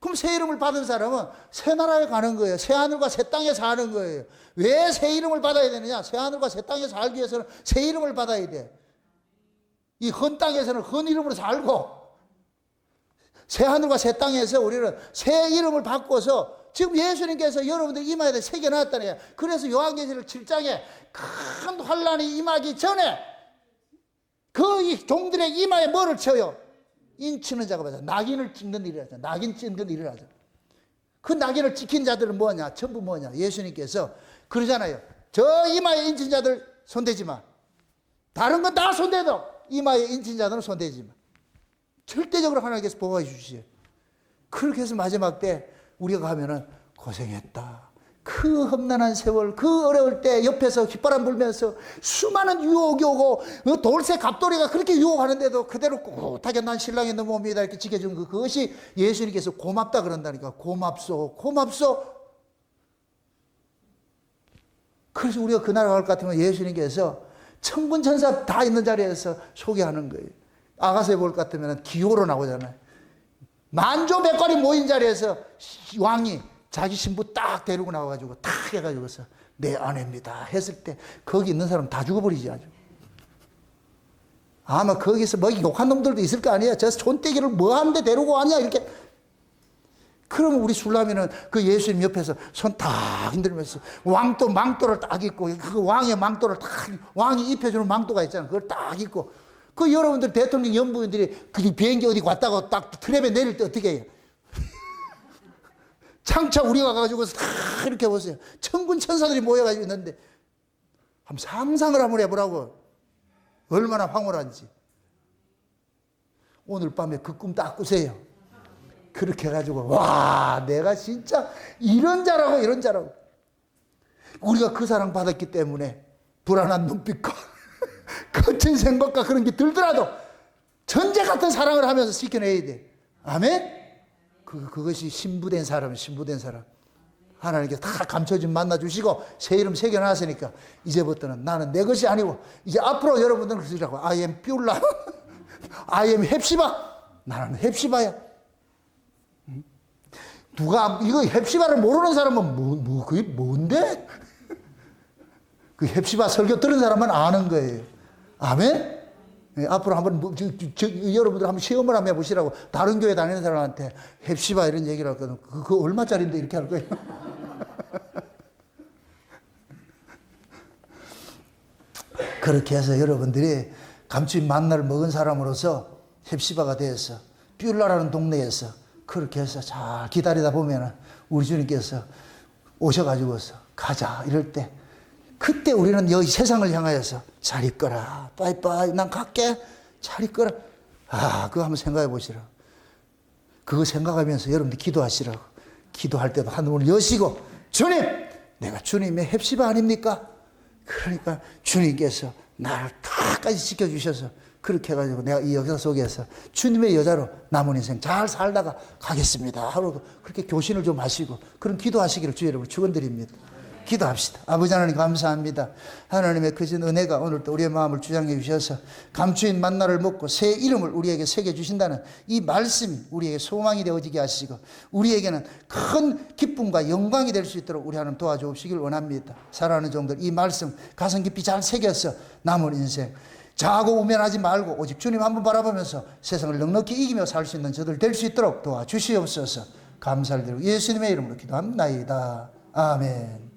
그럼 새 이름을 받은 사람은 새 나라에 가는 거예요. 새 하늘과 새 땅에 사는 거예요. 왜 새 이름을 받아야 되느냐? 새 하늘과 새 땅에 살기 위해서는 새 이름을 받아야 돼. 이 헌 땅에서는 헌 이름으로 살고, 새 하늘과 새 땅에서 우리는 새 이름을 받고서 지금 예수님께서 여러분들 이마에다 새겨놨다네요. 그래서 요한계시록 7장에 큰 환란이 임하기 전에 그 종들의 이마에 뭐를 쳐요? 인치는 작업하자. 낙인을 찍는 일을 하자. 낙인 찍는 일을 하자. 그 낙인을 찍힌 자들은 뭐냐? 전부 뭐냐? 예수님께서 그러잖아요. 저 이마에 인친 자들 손대지 마. 다른 건 다 손대도 이마에 인친자들은 손대지 마. 절대적으로 하나님께서 보호해 주시죠. 그렇게 해서 마지막 때 우리가 가면은 고생했다. 그 험난한 세월, 그 어려울 때 옆에서 휘바람 불면서 수많은 유혹이 오고 돌쇠 갑돌이가 그렇게 유혹하는데도 그대로 꿋하게 난 신랑의 너 몸이다 이렇게 지켜준 그것이 예수님께서 고맙다 그런다니까. 고맙소, 고맙소. 그래서 우리가 그 나라 갈 것 같으면 예수님께서 천군 천사 다 있는 자리에서 소개하는 거예요. 아가서에 볼 것 같으면 기호로 나오잖아요. 만조 백관이 모인 자리에서 왕이 자기 신부 딱 데리고 나와가지고 딱 해가지고서 내 아내입니다 했을 때 거기 있는 사람 다 죽어버리지 아주. 아마 거기서 뭐 욕한 놈들도 있을 거 아니야. 저 손떼기를 뭐 하는데 데리고 왔냐 이렇게. 그러면 우리 술라미는 그 예수님 옆에서 손 딱 흔들면서 왕도 망토를 딱 입고 그 왕의 망토를 딱 왕이 입혀주는 망토가 있잖아. 그걸 딱 입고 그 여러분들 대통령 연부인들이 그 비행기 어디 왔다가 딱 트랩에 내릴 때 어떻게 해요? 장차 우리가 가가지고서 다 이렇게 보세요. 천군 천사들이 모여가지고 있는데 한번 상상을 한번 해보라고. 얼마나 황홀한지. 오늘 밤에 그 꿈 딱 꾸세요. 그렇게 해가지고 와 내가 진짜 이런 자라고 이런 자라고. 우리가 그 사랑 받았기 때문에 불안한 눈빛과 거친 생각과 그런 게 들더라도 전제 같은 사랑을 하면서 지켜내야 돼. 아멘? 그것이 신부된 사람, 신부된 사람. 하나님께서 다 감춰진 만나주시고 새 이름 새겨놨으니까 이제부터는 나는 내 것이 아니고 이제 앞으로 여러분들은 그러라고 I am 뷰라 I am 헵시바. 나는 헵시바야. 누가 이거 헵시바를 모르는 사람은 그게 뭔데? 그 헵시바 설교 들은 사람은 아는 거예요. 아멘? 네, 앞으로 한번 여러분들 한번 시험을 한번 해보시라고. 다른 교회 다니는 사람한테 헵시바 이런 얘기를 하거든. 그거 얼마짜리인데 이렇게 할 거예요. 그렇게 해서 여러분들이 감추인 만나를 먹은 사람으로서 헵시바가 되어서 뷸라라는 동네에서 그렇게 해서 잘 기다리다 보면 우리 주님께서 오셔가지고서 가자 이럴 때 그때 우리는 이 세상을 향하여서 잘 있거라 빠이빠이 난 갈게 잘 있거라. 그거 한번 생각해 보시라고. 그거 생각하면서 여러분들 기도하시라고. 기도할 때도 하늘을 여시고 주님 내가 주님의 헵시바 아닙니까? 그러니까 주님께서 나를 다까지 지켜주셔서 그렇게 해가지고 내가 이 역사 속에서 주님의 여자로 남은 인생 잘 살다가 가겠습니다 하고 그렇게 교신을 좀 하시고 그런 기도하시기를 주의 이름으로 축원드립니다. 기도합시다. 아버지 하나님 감사합니다. 하나님의 크신 은혜가 오늘도 우리의 마음을 주장해 주셔서 감추인 만나를 먹고 새 이름을 우리에게 새겨주신다는 이 말씀이 우리에게 소망이 되어지게 하시고 우리에게는 큰 기쁨과 영광이 될 수 있도록 우리 하나님 도와주시길 원합니다. 사랑하는 종들 이 말씀 가슴 깊이 잘 새겨서 남은 인생 자고 우면하지 말고 오직 주님 한번 바라보면서 세상을 넉넉히 이기며 살 수 있는 저들 될 수 있도록 도와주시옵소서. 감사를 드리고 예수님의 이름으로 기도합니다. 아멘.